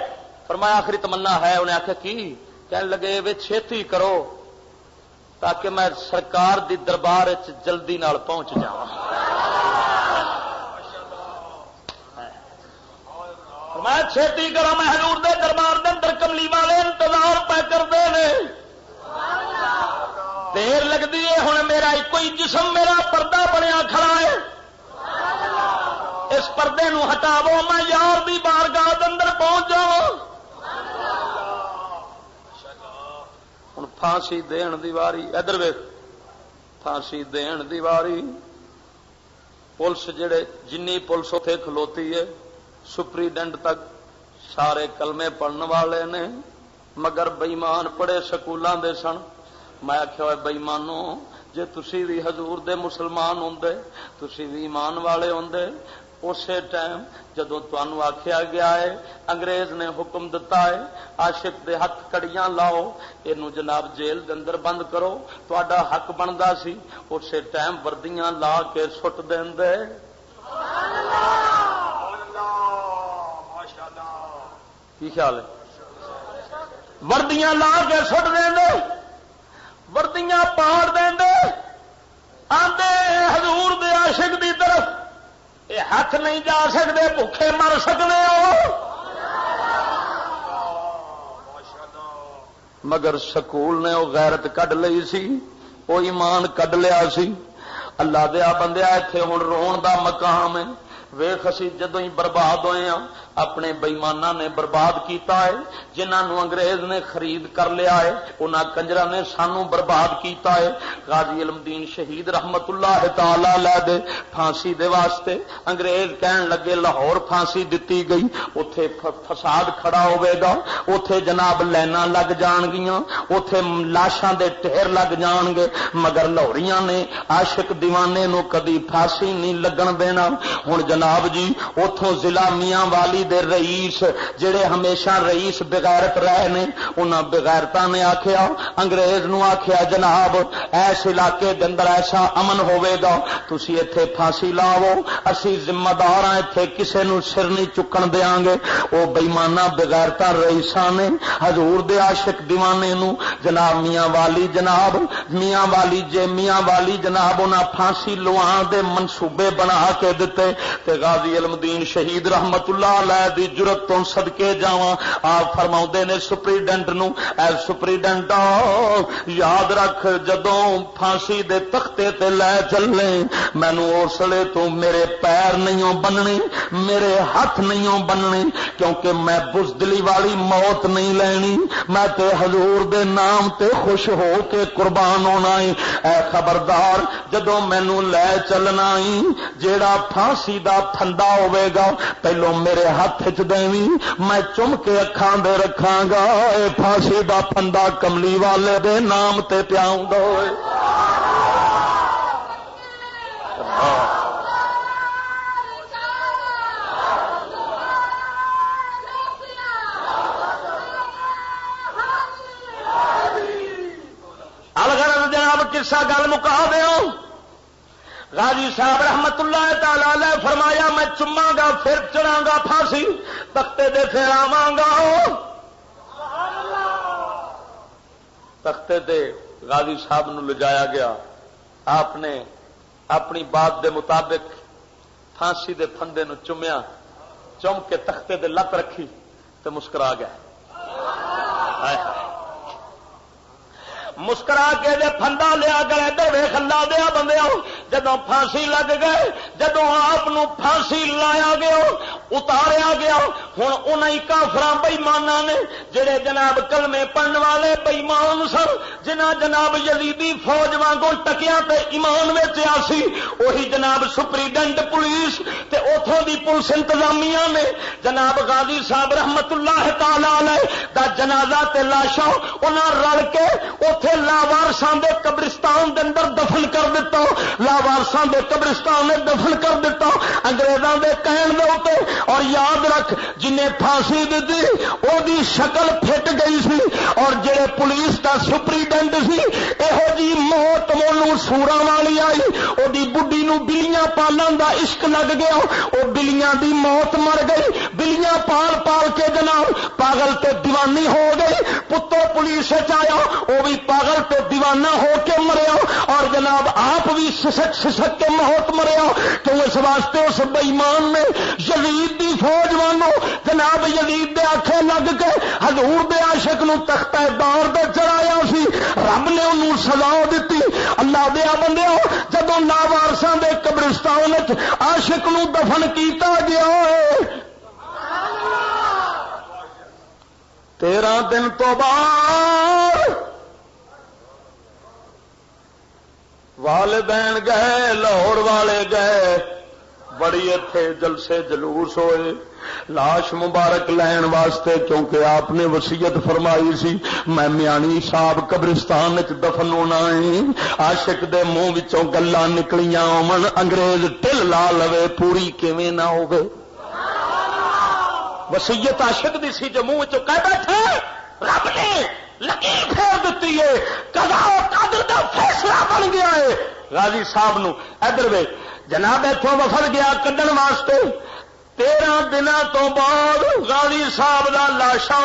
فرمایا آخری تمنا ہے. انہیں آخیا کی؟ کہنے لگے وے چھیتی کرو تاکہ میں سرکار دی دربار جلدی نال پہنچ جاواں. فرمایا چھیتی کرو, میں حضور دے دربار دے اندر کملی والے انتظار پہ کرتے ہیں. دیر لگتی ہے, ہوں میرا ایک ہی جسم میرا پردہ بنیا کھڑا ہے, اس پردے نو ہٹاو میں یار دی بارگاہ دے اندر پہنچ جاؤں. ہوں پھانسی دین دی واری, ادھر ویکھ پھانسی دین دی واری. پولیس جڑے جنی پولیس اتنے کھلوتی ہے سپریڈنٹ تک سارے کلمے پڑھنے والے نے, مگر بئیمان پڑھے سکولاں دے سن. میں آخیا بئیمانو جے تسی بھی حضور دے مسلمان ہوندے, تسی بھی ایمان والے ہوندے, اسی ٹائم جدوں تانوں آکھیا گیا ہے انگریز نے حکم دتا ہے عاشق دے ہاتھ کڑیاں لاؤ, اینو جناب جیل دے اندر بند کرو, تہاڈا حق بندا سی اسی ٹائم وردیاں لا کے سٹ دیندے. کی خیال ہے؟ وردیاں لا کے سٹ دیندے, وردیاں پاڑ دیندے, آندے حضور دے عاشق دی طرف یہ ہاتھ نہیں جا سکتے, بھوکے مر سکتے ہو. مگر سکول نے وہ غیرت کڈ لئی سی, وہ ایمان کڈ لیا سی. اللہ دیا بندیا اتنے ہوں رون دا مقام ہے. ویخ اسی جدوں ہی برباد ہوئے ہاں, اپنے بئیمانہ نے برباد کیتا ہے. جنہوں انگریز نے خرید کر لیا ہے انہاں کنجرا نے سانو برباد کیتا ہے. غازی علم دین شہید رحمت اللہ تعالی علیہ دے پھانسی دے واسطے انگریز کہن لگے لاہور پھانسی دتی گئی, اتے فساد کھڑا ہوئے گا, اتے جناب لائناں لگ جان گیاں, اتے لاشاں دے ٹھیر لگ جان گے. مگر لاہوریاں نے عاشق دیوانے نو کدی پھانسی نہیں لگن دینا. ہن جناب جی اتوں ضلع میاں والی دے رئیس جڑے ہمیشہ رئیس بغیرت رہے نے, انہاں بغیرتاں نے آکھیا انگریز نو آکھیا جناب ایس علاقے دے اندر ایسا امن ہوے گا تسی ایتھے پھانسی لاؤ, اسی ذمہ دار ہاں, ایتھے کسے نو سر نہیں چکن دیاں گے. او بےمانہ بغیرتاں رئیساں نے حضور دے عاشق دیوانے نو جناب میاں والی جناب انہاں پھانسی لواں دے منصوبے بنا کے دتے. تے غازی علم دین شہید رحمت اللہ علیہ دی جرت تو صدقے جاواں آپ فرماؤندے نے سپریڈنٹ نو, اے سپریڈنٹ یاد رکھ جدوں پھانسی دے تختے تے لے چلے مینوں اسلے تو میرے پیر نہیں بننے, میرے ہاتھ نہیں بننے, کیونکہ میں بزدلی والی موت نہیں لینی, میں تے حضور دے نام تے خوش ہو کے قربان ہونا ہے. اے خبردار جدوں مینوں لے چلنا ہی جیڑا پھانسی دا پھندا ہوے گا پہلو میرے ہاتھ چ دیویں, میں چم کے اکھاں دے رکھاں گا, اے پھانسی دا پھندا کملی والے دے نام تے پیاؤں گا. الغرض جناب قصہ گل مکا دیو. غازی صاحب رحمت اللہ تعالی علیہ فرمایا میں چما گا پھر چڑھا گا پھانسی تختے دے پھر آواں گا. تختے دے غازی صاحب نو لجایا گیا, آپ نے اپنی بات دے مطابق پھانسی دے پھندے نو چومیا, چوم کے تختے دے لت رکھی تے مسکرا گیا. مسکرا کے دے پھندا لیا گئے ادھر ویخ اللہ دیا بندے جدوں پھانسی لگ گئے, جدوں آپ پھانسی لایا گیا اتاریا گیا ہوں انہیں کافراں بےماناں نے جڑے جناب کلمے پڑھن والے بےمان سن جنہ جناب یزیدی فوج وانگوں ٹکیاں تے ایمان وچ آسی وہی جناب سپریڈنٹ پولیس تے اوتھوں دی پولیس انتظامیہ نے جناب غازی صاحب رحمت اللہ تعالی علیہ دا جنازہ تے لاشاں انہاں رل کے اوتھے لاوارساں دے قبرستان دے اندر دفن کر دتا لاوارساں دے قبرستان میں دفن کر دیتا انگریزاں دے کہن دے اوتے اور یاد رکھ جنہیں پھانسی دتی او دی شکل پھٹ گئی سی اور جڑے پولیس دا سپریڈنٹ سی یہو جی موت مونوں سوراں والی آئی او دی بڈھی نو بلیاں پالن دا عشق لگ گیا او بلیاں دی موت مر گئی بلیاں پال پال کے جناب پاگل تے دیوانی ہو گئی پتو پولیس آیا وہ بھی پاگل تے دیوانہ ہو کے مریا اور جناب آپ بھی سسک سسک کے موت مریا تو اس واسطے اس بےمان نے یزید دی فوج وانو جناب یزید دے آنکھیں لگ کے حضور دے عاشق نو تختہ دار تے چڑھایا سی رب نے انہوں سزا دیتی اللہ دیا بندیو جدوں لاوارساں دے قبرستان وچ عاشق نو دفن کیتا گیا ہے 13 دن تو بعد والدین گئے لاہور والے گئے بڑی اتے جلسے جلوس ہوئے لاش مبارک لین واسطے کیونکہ آپ نے وصیت فرمائی سی میں میانی صاحب قبرستان دفن ہونا ہے عاشق دے منہ وچوں گلاں نکلیاں ہون انگریز ٹل لا لوے پوری کیویں نہ ہوے وصیت عاشق دی سی جو منہ وچوں کہہ بیٹھے رب نے لکیر پھیر دیتی ہے قضا و قدر دا فیصلہ بن گیا ہے غازی صاحب نو ادھر وے جناب اتوں وفد گیا کڈن واسطے 13 دنوں تو بعد غازی صاحب دا لاشا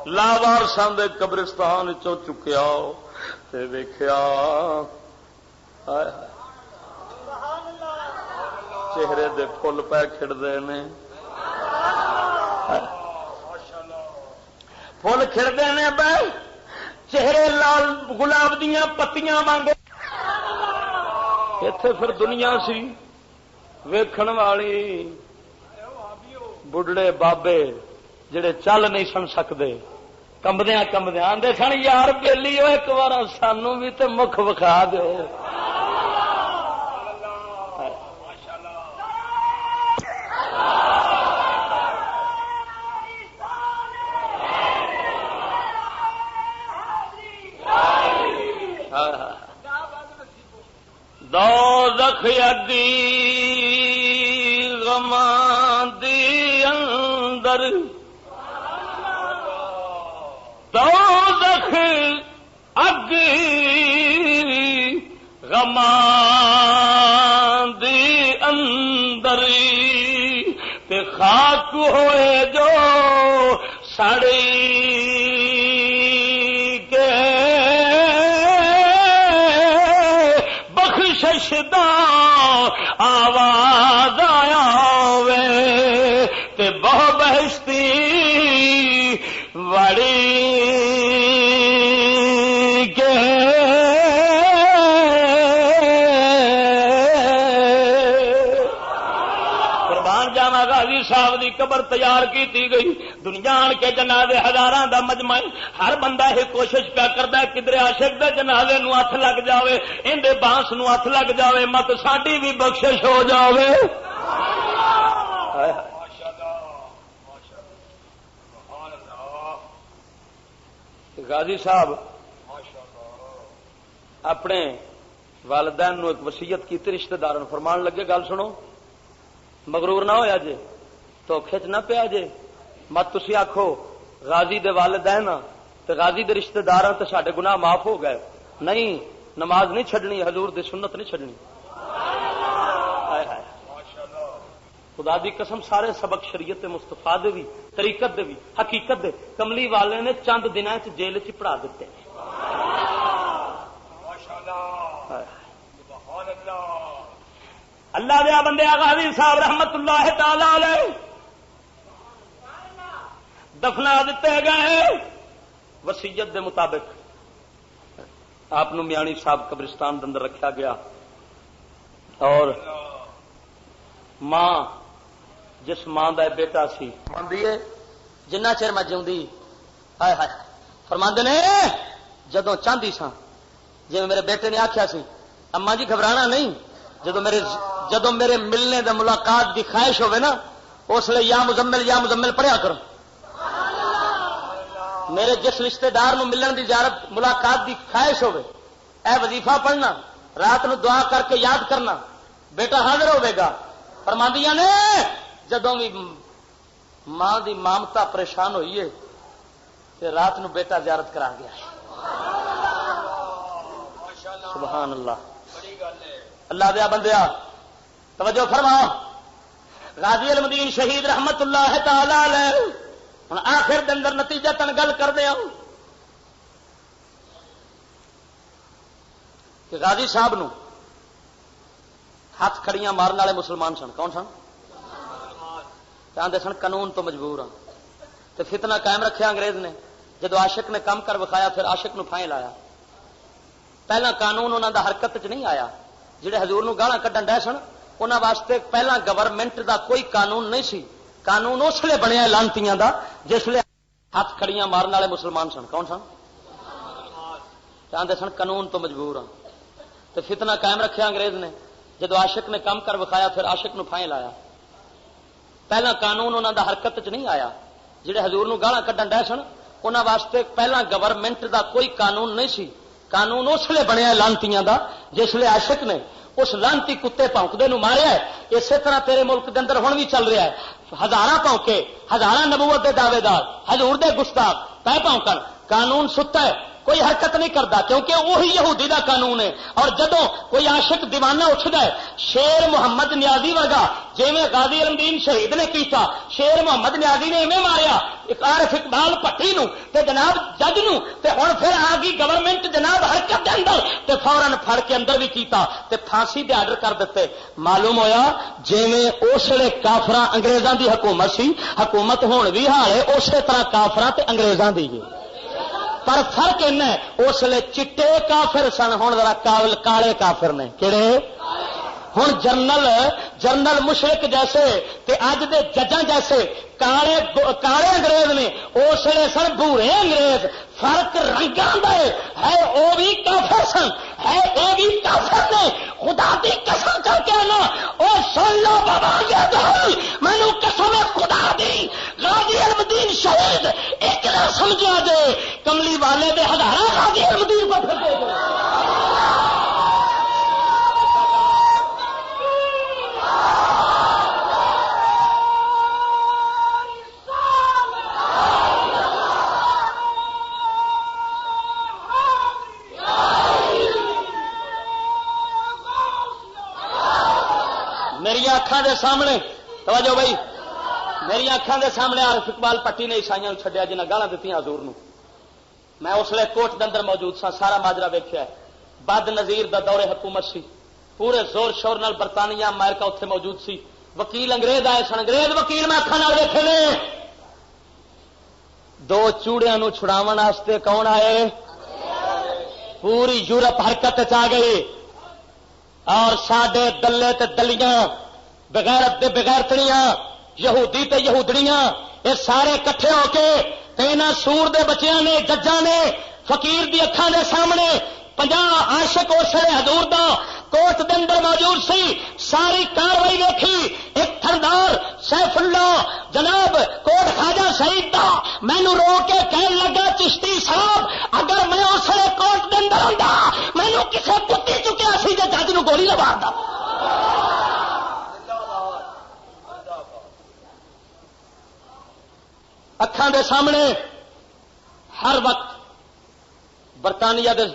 لاوارساں دے قبرستان چوں چکیا تے ویکھیا چہرے دے پھل پہ کھڑدے نے پھول کھڑدے نے پہ چہرے لال گلاب دیاں پتیاں وانگے ایتھے پھر دنیا سی ویکھن والی بڑھڑے بابے جڑے چل نہیں سن سکتے کمبدیاں کمبدیاں آندے سن یار بیلی ہو ایک بار سانو بھی تے مکھ وکھا دیو دوزخ اگی غماں دی اندر دوزخ اگی غماں دی اندر تے خاک ہوئے جو سڑی آواز آیا وے تے بہ بہشتی وڑی کے قربان جاواں غازی صاحب دی قبر تیار کی گئی دنیا آن کے جنازے ہزاراں دا مجمع ہر بندہ یہ کوشش پیا کرتا ہے کدھر عاشق دے جنازے نو ہاتھ لگ جاوے اندے بانس نو ہاتھ لگ جاوے مت ساڈی بھی بخشش ہو جاوے غازی صاحب اپنے والدین نو ایک وصیت کی رشتہ داروں فرمان لگے گل سنو مغرور نہ ہویا جے تو کھچ نہ پیا جے مت تسی آکھو غازی دے والدین تے غازی دے رشتہ داراں تے ساڈے گناہ معاف ہو گئے نہیں نماز نہیں چھڈنی حضور دی سنت نہیں چھڈنی خدا دی قسم سارے سبق شریعت مصطفیٰ دے بھی طریقت دے بھی حقیقت دے کملی والے نے چند دنوں چ جیل چ پڑھا دیتے اللہ دیا بندے غازی صاحب رحمت اللہ تعالی علیہ دفنا دیتے گئے وصیت دے مطابق آپ میانی صاحب قبرستان دے اندر رکھا گیا اور ماں جس ماں کا بیٹا سی جنہ چر میں جیوندی ہائے ہائے فرماندے نے جدوں چاہتی سا جی میرے بیٹے نے آخیا سی اما جی گھبرانا نہیں جدوں میرے ملنے دے ملاقات دی خواہش ہوے نا اس لیے یا مزمل پڑھیا کرو. میرے جس رشتہ دار نو ملن دی زیارت ملاقات دی خواہش ہوے اے وظیفہ پڑھنا رات نو دعا کر کے یاد کرنا بیٹا حاضر ہوے گا. فرماندیاں نے جدوں بھی ماں دی مامتا پریشان ہوئی ہے تے رات نو بیٹا زیارت کرا گیا. سبحان اللہ. اللہ دیا بندیا توجہ فرما. غازی المدین شہید رحمت اللہ تعالی علیہ ہن آخر دے اندر نتیجہ تن گل کر دیا کہ غازی صاحب نو ہاتھ کھڑیاں مارن والے مسلمان سن. کون سن؟ چاہتے سن قانون تو مجبور ہاں. تو فتنہ قائم رکھیا انگریز نے. جدو عاشق نے کم کر وکھایا پھر عاشق نو پھائیں لایا. پہلا قانون انہوں دا حرکت چ نہیں آیا. جڑے حضور نو گالاں کڈن ڈے سن انہاں واسطے پہلا گورنمنٹ دا کوئی قانون نہیں سی. قانون اس لیے بنیا لانتیاں دا جس لیے ہاتھ کھڑیاں مارن والے مسلمان سن. کون سن؟ چاہتے سن قانون تو مجبور ہاں. تو فتنہ قائم رکھیا انگریز نے. جدو عاشق نے کم کر وکھایا پھر عاشق نو پھائیں لایا. پہلا قانون انہوں دا حرکت چ نہیں آیا. جڑے حضور نو گالاں کڈن ڈے سن انہاں واسطے پہلا گورنمنٹ دا کوئی قانون نہیں سی. قانون اس لیے بنیا لانتیاں دا جس لیے عاشق نے اس لانتی کتے پونکدے نو ماریا ہے. اسی طرح تیرے ملک دے اندر ہن بھی چل رہا ہے. ہزاراں پونکے ہزاراں نبوت دے دعوے دار حضور دے گستاخ پہ پونکن. قانون ستا ہے کوئی حرکت نہیں کرتا کیونکہ وہی یہودی دا قانون ہے. اور جدوں کوئی عاشق دیوانہ اٹھدا ہے شیر محمد نیازی ورگا جویں غازی المدین شہید نے کیتا شیر محمد نیازی نے ایویں ماریا عارف اقبال پٹی نو تے جناب جج نو تے ہن پھر آ گئی گورنمنٹ جناب حرکت دے اندر تے فوراً پھڑ کے اندر بھی کیتا تے پھانسی دے آرڈر کر دیتے. معلوم ہویا جویں اس ویلے کافراں انگریزاں دی حکومت سی حکومت ہون بھی حال ہے اسی طرح کافراں تے انگریزاں دی ہے. پر فرق اینا ہے اس لیے چٹے کافر سن ہوں ذرا کالے کافر نے. کہڑے؟ ہوں جرنل مشرق جیسے تے اج دے ججاں جیسے کالے انگریز نے اس لیے سن بھورے انگریز. فرق رنگاں دا ہے وہ بھی کافر سن ہے وہ بھی کافر نے. خدا دی قسم کر کے نا او سن لو بابا مینو قسم خدا دی غازی المدین شہید ایک نہ سمجھا جے کملی والے دے ہزاراں غازی المدین کو پھر دے دے. میری اکھاں دے سامنے توجہ بھائی میری اکھاں دے سامنے عارف اقبال پٹی نے عیسائیاں چھڈیا جنہاں گالاں دتیاں حضور نو. میں اس لیے کوٹ دے اندر موجود سا سارا ماجرا ویکھیا. بد نظیر دا دور حکومت سی پورے زور شور نال برطانیہ امریکہ اتنے موجود سی. وکیل انگریز آئے سن. انگریز وکیل میں اکھاں نال ویکھے نے. دو چوڑیاں نو چھڑاون واسطے کون آئے؟ پوری یورپ حرکت آ گئی اور ساڈے دلے تے دلیاں بغیرت تے بغیرتڑیاں یہودی تے یہودڑیاں یہ سارے کٹھے ہو کے انہاں سور دے بچیاں نے ججاں نے فقیر دی اکھاں دے سامنے 50 عاشق اس ویلے حضور دا کوٹ دے اندر موجود سی. ساری کاروائی ویکھی. ایک تھردار سیف اللہ جناب کوٹ خواجہ سعید دا مینو رو کے کہن لگا چشتی صاحب اگر میں اس ویلے کوٹ دے اندر ہوندا مینو کسے کتی چکیا سی جے جج نو گولی لگا دا. اکھاں دے سامنے ہر وقت برطانیہ دے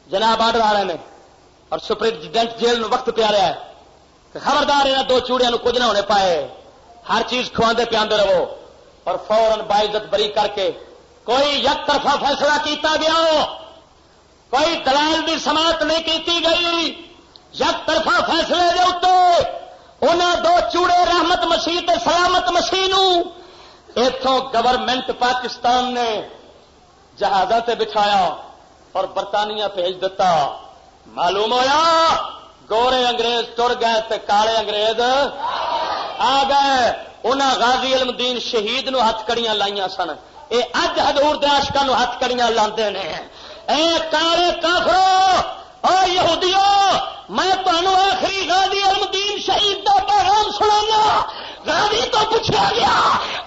جناب آرڈر آ رہے ہیں اور سپرنٹینڈنٹ جیل نو وقت پیا رہا ہے کہ خبردار انہاں دو چوڑیاں نو کچھ نہ ہونے پائے. ہر چیز کھواندے پیاندے رہو اور فوراً باعزت بری کر کے کوئی یک طرفہ فیصلہ کیتا گیا ہو کوئی دلائل دی سماعت نہیں کیتی گئی. یک طرفہ فیصلے دے اوتے انہاں دو چوڑے رحمت مسیح تے سلامت مسیح نو ایتھوں گورنمنٹ پاکستان نے جہازاں تے بٹھایا اور برطانیہ بھیج دیتا. معلوم ہویا گورے انگریز ٹر گئے تے کالے انگریز آ گئے انہاں غازی علم دین شہید نو ہتھ کڑیاں لائیاں سن، اے اج حضور دے عاشقاں نو ہتھ کڑیاں لاندے نے۔ اے کالے کافرو، او یہودیو، میں تانوں آخری غازی علم دین شہید دا پیغام سنانا۔ غازی تو پوچھا گیا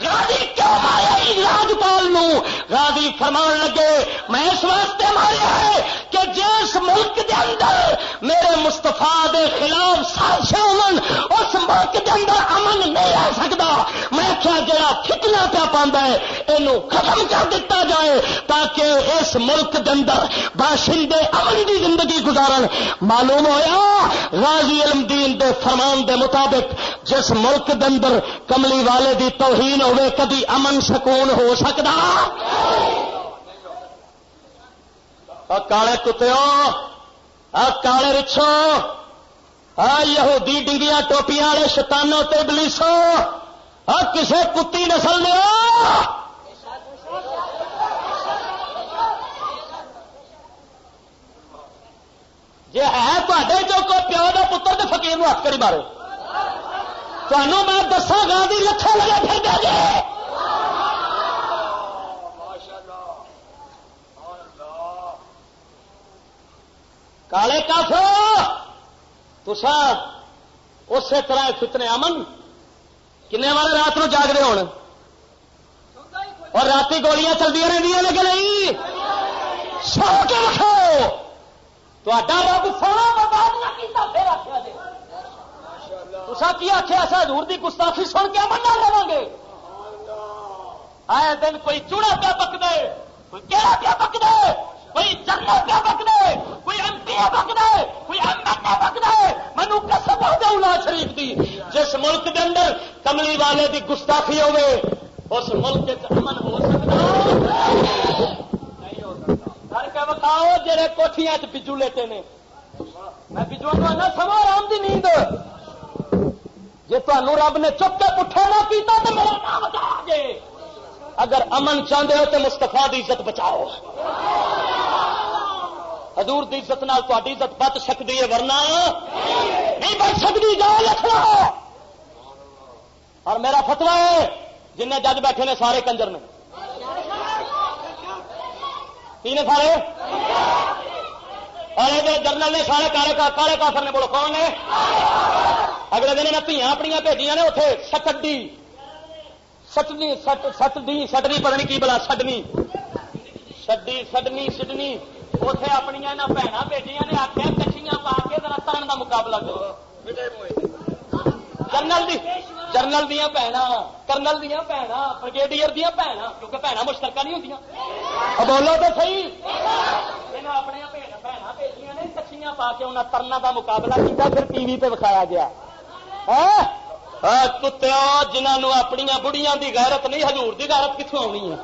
غازی کیوں ماریا لاجپال نو؟ غازی فرمان لگے میں اس واسطے ماریا ہے کہ جس ملک دے اندر میرے مستفا دے خلاف سازشاں ہون اس ملک دے اندر امن نہیں رہ سکتا۔ میں کیا جڑا فتنہ پیا پاندا ہے اینو ختم کر دیتا جائے تاکہ اس ملک دے اندر باشندے امن دی زندگی گزارن۔ معلوم ہویا غازی علم دین دے فرمان دے مطابق جس ملک دے اندر کملی والے دی توہین ہوئے کبھی امن سکون ہو سکتا؟ کالے کتےو، کالے رچھو، یہودی ڈنگیاں ٹوپیاں والے شیطانوں تے ابلیسو، کسے کتی نسل دے جی ہے تے جو کوئی پیو کا پتر تو فقیر نو ہاتھ کری مارے۔ تمہوں میں دسا غازی لکھے لگے پھر دے جی کالے کافرو، تسا اسی طرح فتنے امن کنے والے رات نو جاگتے ہون اور رات گولیاں چلتی رہی کہ نہیں؟ سو کے رکھو تا رب سونا برباد نہ کیتا پھر آخیا جی تسا کی آخیا اصا حضور دی گستاخی سن کے امن نہ لواں گے۔ آئے دن کوئی چوڑا پیا پک دے، کوئی کیڑا پیا پک دے، کوئی جنرل پیا پک دے، کوئی ایم پی پک دے، کوئی ایم ایل اے پک دے۔ مینوں قسم ہے اولا شریف دی جس ملک دے اندر کملی والے دی گستاخی ہوے اس ملک وچ امن ہو سکتا نہیں ہو سکتا۔ کر کے بتاؤ جڑے کوٹھیاں چ بجو لیتے نے، میں بجو نہ سمو آرام دی نیند جی تمہوں رب نے چپ کے پٹھا نہ کیتا تو میرا نام بچایا جے۔ اگر امن چاہتے ہو تو مستفا دی عزت بچاؤ۔ حضور دی عزت نال تہاڈی عزت بچ سکتی ہے ورنہ نہیں بچ سکتی۔ جاؤ لکھ لو۔ اور میرا فتوا ہے جن جج بیٹھے نے سارے کنجر نے، تین سارے، اور یہ جنرل نے سارے کالے کافر نے، بولو کون نے؟ اگلے دن دھیاں اپنی بھیجیاں نے اتنے سٹنی پتہ نہیں کی بلا سڈنی سڈنی اتے اپنی بھن بھیجیاں نے آخیا کچھیاں پا کے ذرا ترن کا مقابلہ کرو۔ جنرل دیا بھن، کرنل دیا بھن، بریگیڈیئر دیا بھن، کیونکہ بھن مشترکہ نہیں ہوتی۔ بولو تو صحیح، اپنی بھن بھیجیاں نے کچھیاں پا کے انہیں ترنا کا مقابلہ کیا، پھر ٹی وی پہ دکھایا گیا۔ کتوں جنہوں اپنی بڑھیاں دی غیرت نہیں، حضور دی غیرت کتوں آنی ہے؟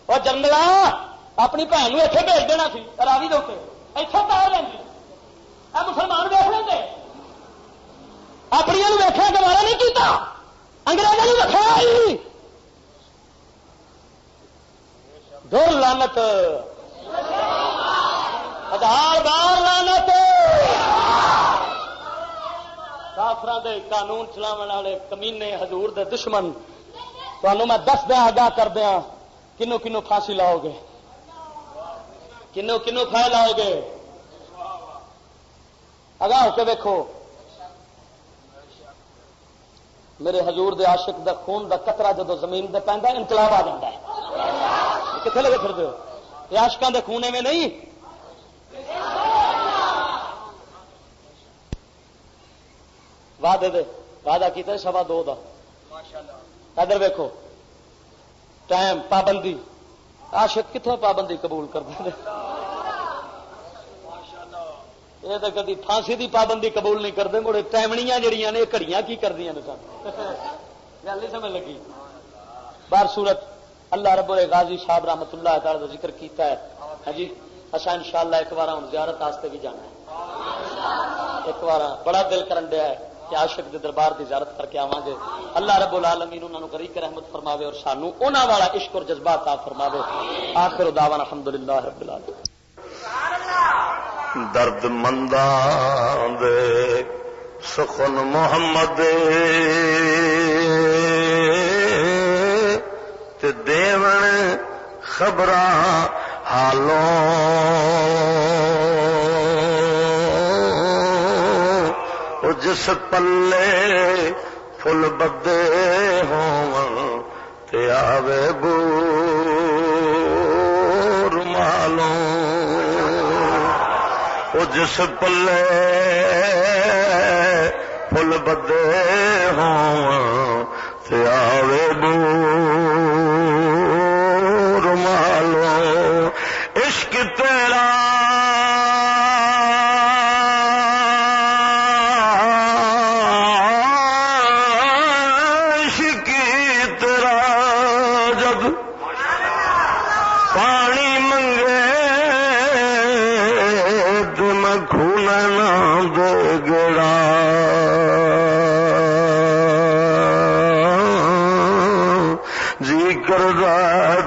اور جنگلا اپنی بھن کو اتنے بھیج دینا سی راوی دے اتوں پیر لینی، مسلمان ویخ لیں اپنی ویخیا گوارا نہیں کیتا، انگریزوں نے رکھا دور لانت ہزار بار لانت۔ کافراں دے قانون چلاون والے کمینے حضور دے دشمن، تمہوں میں دس دیا آگاہ کر دیا کنوں کنوں پھانسی لاؤ گے، کنوں کنوں پھانسی لاؤ گے، آگاہ ہو کے ویکھو۔ میرے حضور دے عاشق دا خون دا قطرہ جدو زمین دے پیندا ہے انقلاب آ جاتا ہے۔ کتنے لگے پھر دو یہ عاشقاں دے خونے میں نہیں۔ وعدہ کیتا 2:15 دا، ادھر ویکھو ٹائم پابندی، عاشق کتوں پابندی قبول کرتے ہیں؟ یہ تو کدی پھانسی دی پابندی قبول نہیں کرتے، مڑے ٹائمنیاں جڑیاں نے گھڑیاں کی کردیاں نے سن گل نہیں سمجھ لگی۔ بار صورت اللہ رب الغازی صاحب رحمت اللہ تعالی کا ذکر کیتا ہے، ہاں جی اچھا انشاءاللہ ایک بار ہوں زیارت واسطے بھی جانا ہے، ایک بار بڑا دل کرن دیا ہے کہ عاشق دے دربار دی زیارت کر کے آواں گے۔ اللہ رب العالمین انہاں نوں غریق رحمت فرماوے اور سانوں انہاں والا عشق اور جذبہ عطا فرماوے۔ آخر دعوانا الحمدللہ رب العالمین۔ درد منداں دے سخن محمد تے دیون خبراں حالوں او جس پلے فل بدے ہون تے آوے بور مالوں او جس پلے فل بدے ہون تے آوے بور مالوں عشق تیرا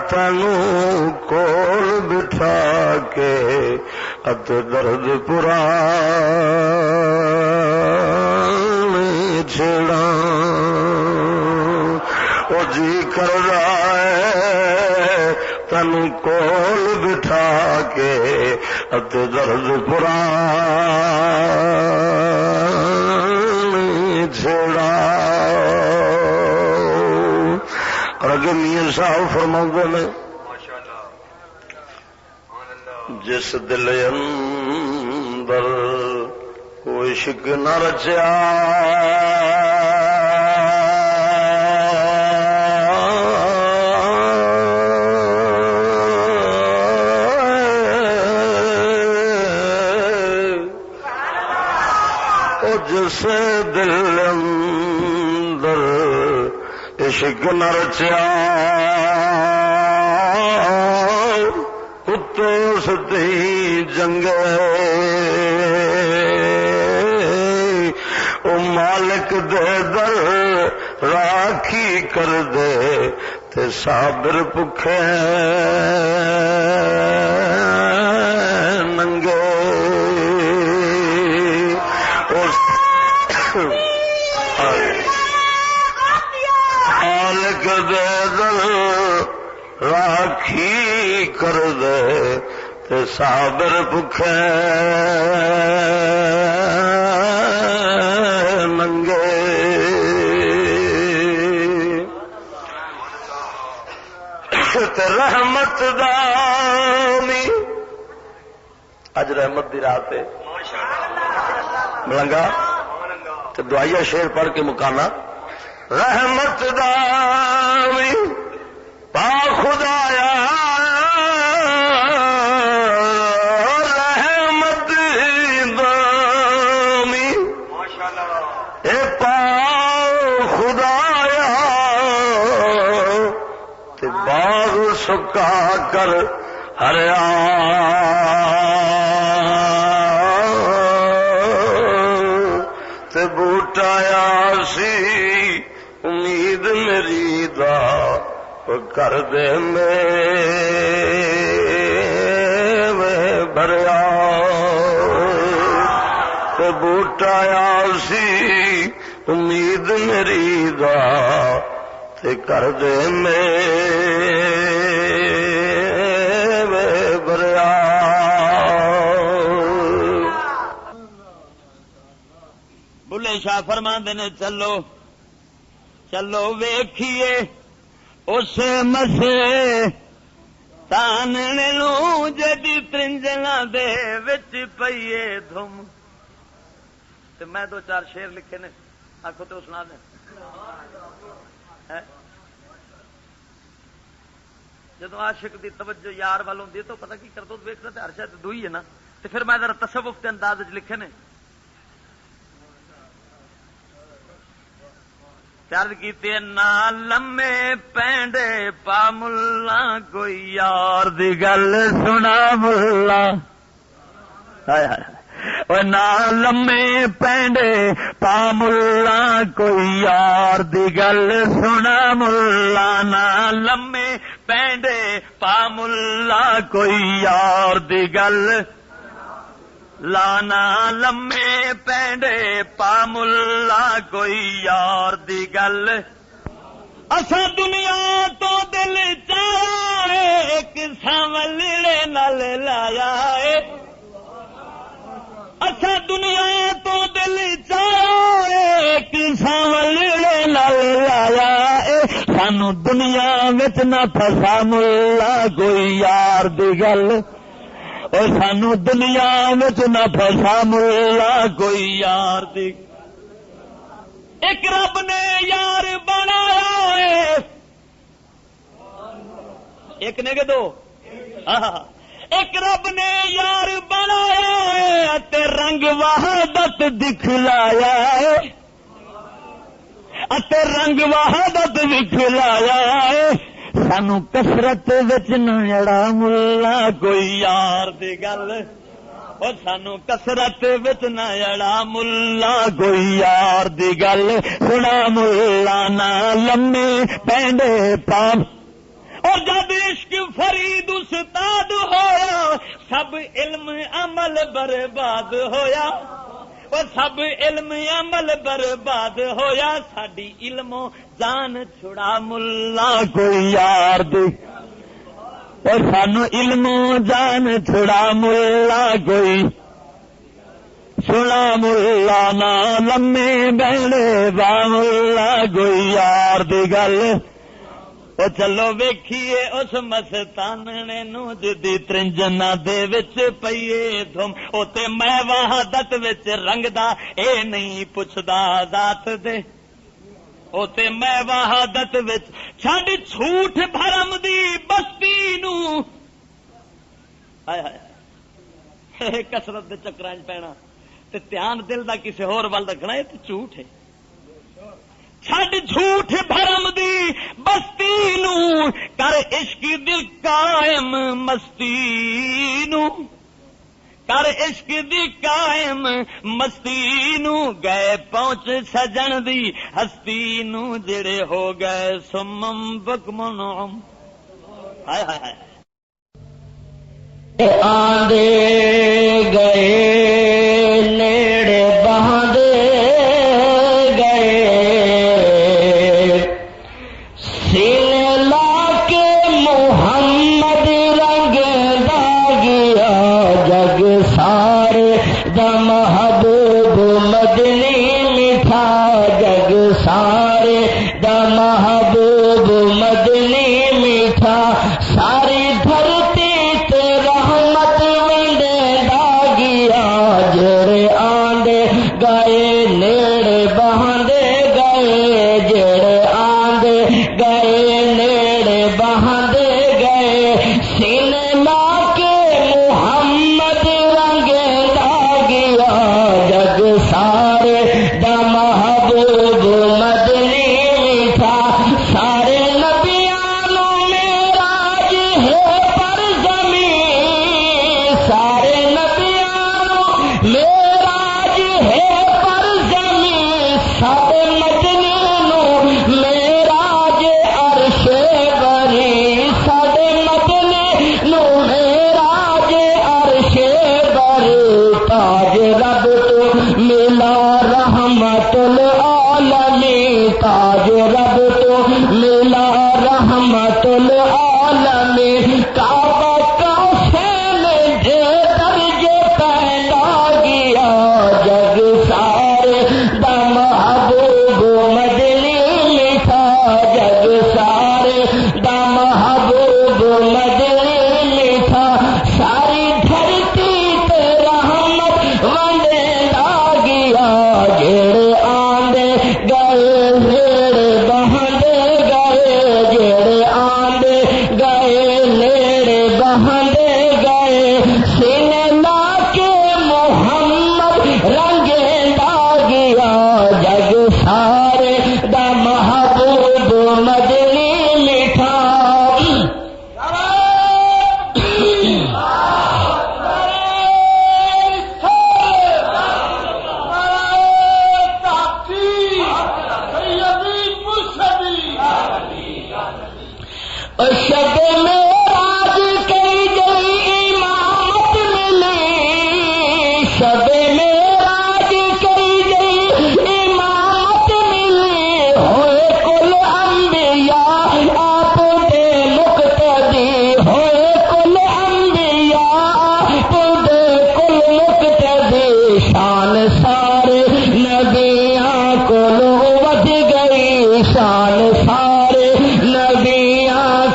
تینوں کول بٹھا کے ات درد پران چھڑا او جی کر رہا ہے تینوں کول بٹھا کے ات درد پران چھڑا. اور اگے میاں صاحب فرماتے ہیں جس دل اندر کوئی عشق نہ رچیا او جس دل اندر عشق نہ رچیا کتے اس دی جنگے او مالک دے در راکھی کر دے تے صابر بھکھے ننگے مالک دے در راکھی کر دے تے صابر بھکھے ننگے تے رحمت دامی اج رحمت دی رات ہے ملنگا تے دعائیہ شعر پڑھ کے مکانا رحمت دامی پا خدایا رحمت دامی اے پا خدایا تے باغ سکا کر ہریا تے بوٹایا سی امید میری دا کر دے میں بھریا تے بوٹایا سی امید میری دا تے کر دے میں بھریا. بلے شاہ فرماندے نے چلو چلو ویکھیے اس مسے تاننے نو جدی ترنجنا دے وچ پئیے دھم. تے میں دو چار شعر لکھے نے آکھو تو سنا دیں. جدو عاشق دی توجہ یار وال ہوندی تو پتہ کی کردا ویکھدا تے ہر شے تے دوئی ہے نا. تے پھر میں ذرا تصوف کے انداز وچ لکھے نے چل کیتے نہ لمے پینڈے پا ملا کوئی یار دی گل سنا ملا نہ لمے پینڈے پا ملا کوئی یار دی گل سنا ملا نہ لمے پینڈے پا ملا کوئی یار دی گل لانا لمے پینڈے پا ملا کوئی یار دی گل اسا دنیا تو دل چاہے ایک ساولڑے نال لایا ہے اسا دنیا تو دل چاہے ایک ساولڑے نال لایا ہے سانو دنیا وچ نہ پھسا ملا کوئی یار دی گل اور سانو دنیا وچ نہ پھسا ملا کوئی یار دی ایک رب نے یار بنایا ہے ایک نے کہ دو ایک رب نے یار بنایا ہے تے رنگ وحدت دکھلایا ہے تے رنگ وحدت دکھلایا ہے سانو کسرت وچ نہ اڑا ملا کوئی یار دی گل اور سانو کسرت وچ نہ اڑا ملا کوئی یار دی گل سنا ملا نہ لمے پینڈے پا اور جب عشق فرید استاد ہویا سب علم عمل برباد ہویا اور سب علم عمل برباد ہویا ساڈی علم و جان چھڑا ملا کوئی یار دی اور سانو علم و جان چھڑا ملا کوئی سنا ملا نہ لمے بیڑے با ملا کوئی یار دی گل او چلو ویکھیے اس مستاننے نو جدی ترنجنا دے وچ پئیے دھم او تے میں وحدت وچ رنگدا اے نہیں پچھدا ذات دے او تے میں وحدت وچ چھڈ جھوٹ بھرم دی بستی نو ہائے ہائے کسرت دے چکراں وچ پینا تے دھیان دل دا کسے ہور ول رکھنا اے تے جھوٹ ہے چھڈ جھوٹ بھرم دی بستی نو کر عشق دی قائم مستی نو کر عشق دی قائم مستی نو گئے پہنچ سجن دی ہستی نو جڑے ہو گئے سمم بکمنعم ہائے ہائے ہائے آندے گئے نیڑے بہاندے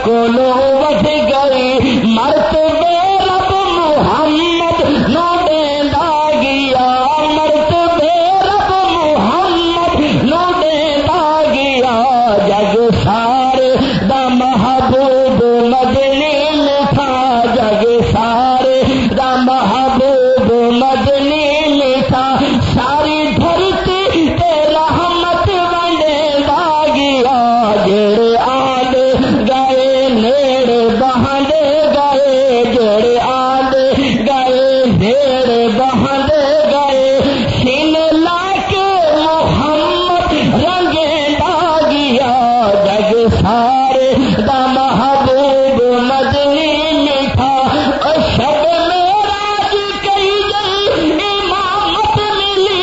کولو وٹ گئی مرتبے رب محمد نو دیندا گیا مرتبے رب محمد نو دیندا گیا جگ سارے دا محبوب مدنی میٹھا جگ سارے دا محبوب مدنی میٹھا ساری دھرتی تے رحمت ونڈیندا گیا جڑے آندے گئے نیڑے بہندے گئے جڑے آندے گئے نیڑے بہندے گئے سینے لا کے محمد رنگیندا گیا جگ سارے دا محبوب مدنی میٹھا شب معراج کئی گئی امامت ملی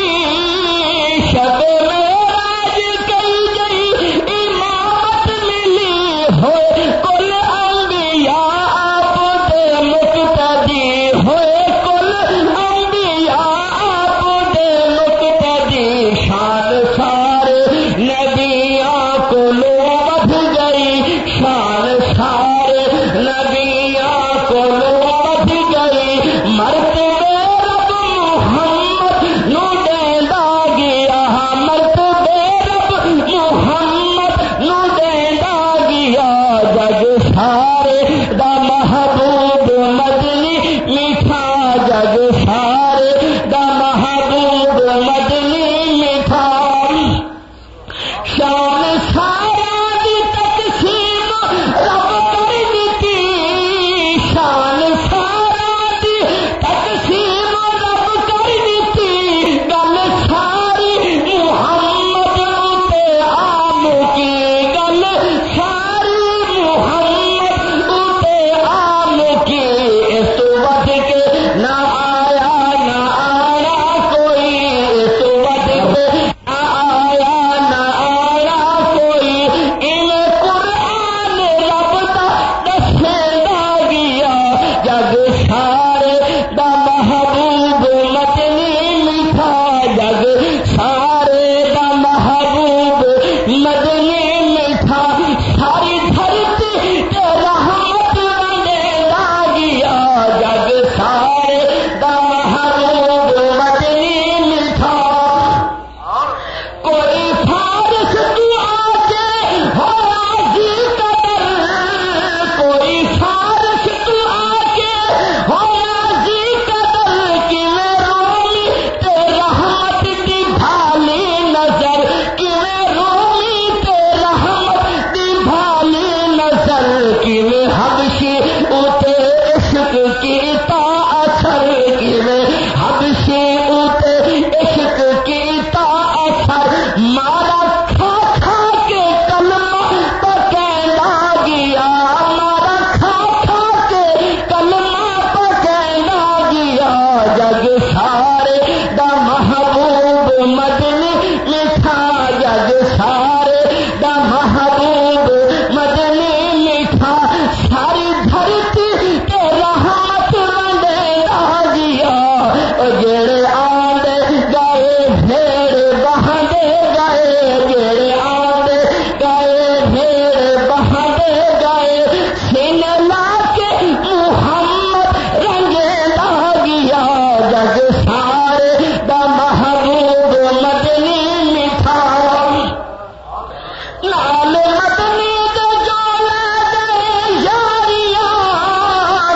شب معراج کئی گئی امامت ملی ہوئے کل انبیاء آپ دے مقتدی ہوئے کل انبیاء آپ دے مقتدی شان سارے نبیاں کو ود گئی شان سارے نبیاں کو ود گئی مرتبے رب محمد نو دیندا گیا مرتبے رب محمد نو دیندا گیا جگ سارے دا محبوب مدنی میٹھا جگ سارے دا محبوب مدنی میٹھا شان سارا دی تقسیم رب کر دتی شان سارا دی تقسیم رب کر دتی گل ساری محمد تے عام کی گل ساری محمد تے عام کی اس تو ود کے نہ آیا نہ آیا کوئی اس تو ود کے نہ آیا نہ آیا کوئی ان قرآن رب دا دسیندا گیا جگ سارے دا محبوب مدنی میٹھا جگ سارے دا محبوب مدنی میٹھا ساری دھرتی تے رحمت ونڈیندا گیا جگ سارے دا محبوب مدنی میٹھا کوئی فارس تو آگے ہو راضی قدر کوئی فارس تو آگے ہو راضی قدر کیویں رومی تے رحمت دی بھالی نظر کیویں رومی تے رحمت دی بھالی نظر کیویں حبشی اتے عشق کیتا اثر کیویں حبشی اتے عشق کیتا اثر مارا کھا کھا کے کلمہ پکیندا گیا مارا کھا کھا کے کلمہ پکیندا گیا جگ سارے دا محبوب مدنی میٹھا جگ سارے دا محبوب مدنی میٹھا ساری دھرتی تے رحمت ونڈیندا گیا جڑے آندے گئے بھیڑ بہندے گئے جڑے آندے گئے بھیڑ بہندے گئے سینے لا کے محمد رنگیندا گیا جگ سارے دا محبوب مدنی میٹھا لال مدنی دے جو لے گئے یاریاں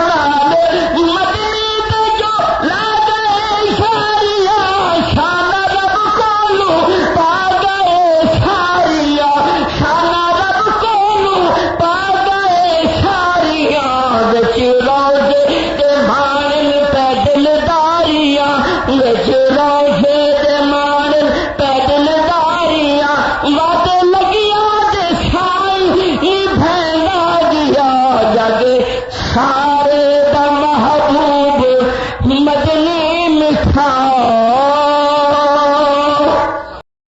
لال مدنی دے جو لے گئے یاریاں شان رب کولو پا گئے ساریاں شان رب کولو پا گئے ساریاں وچ روزے تے مانن پہ دلداریاں وچ روزے تے مانن پہ دلداریاں وعدے لگیاں تے سائی نبھیندا گیا جگ سارے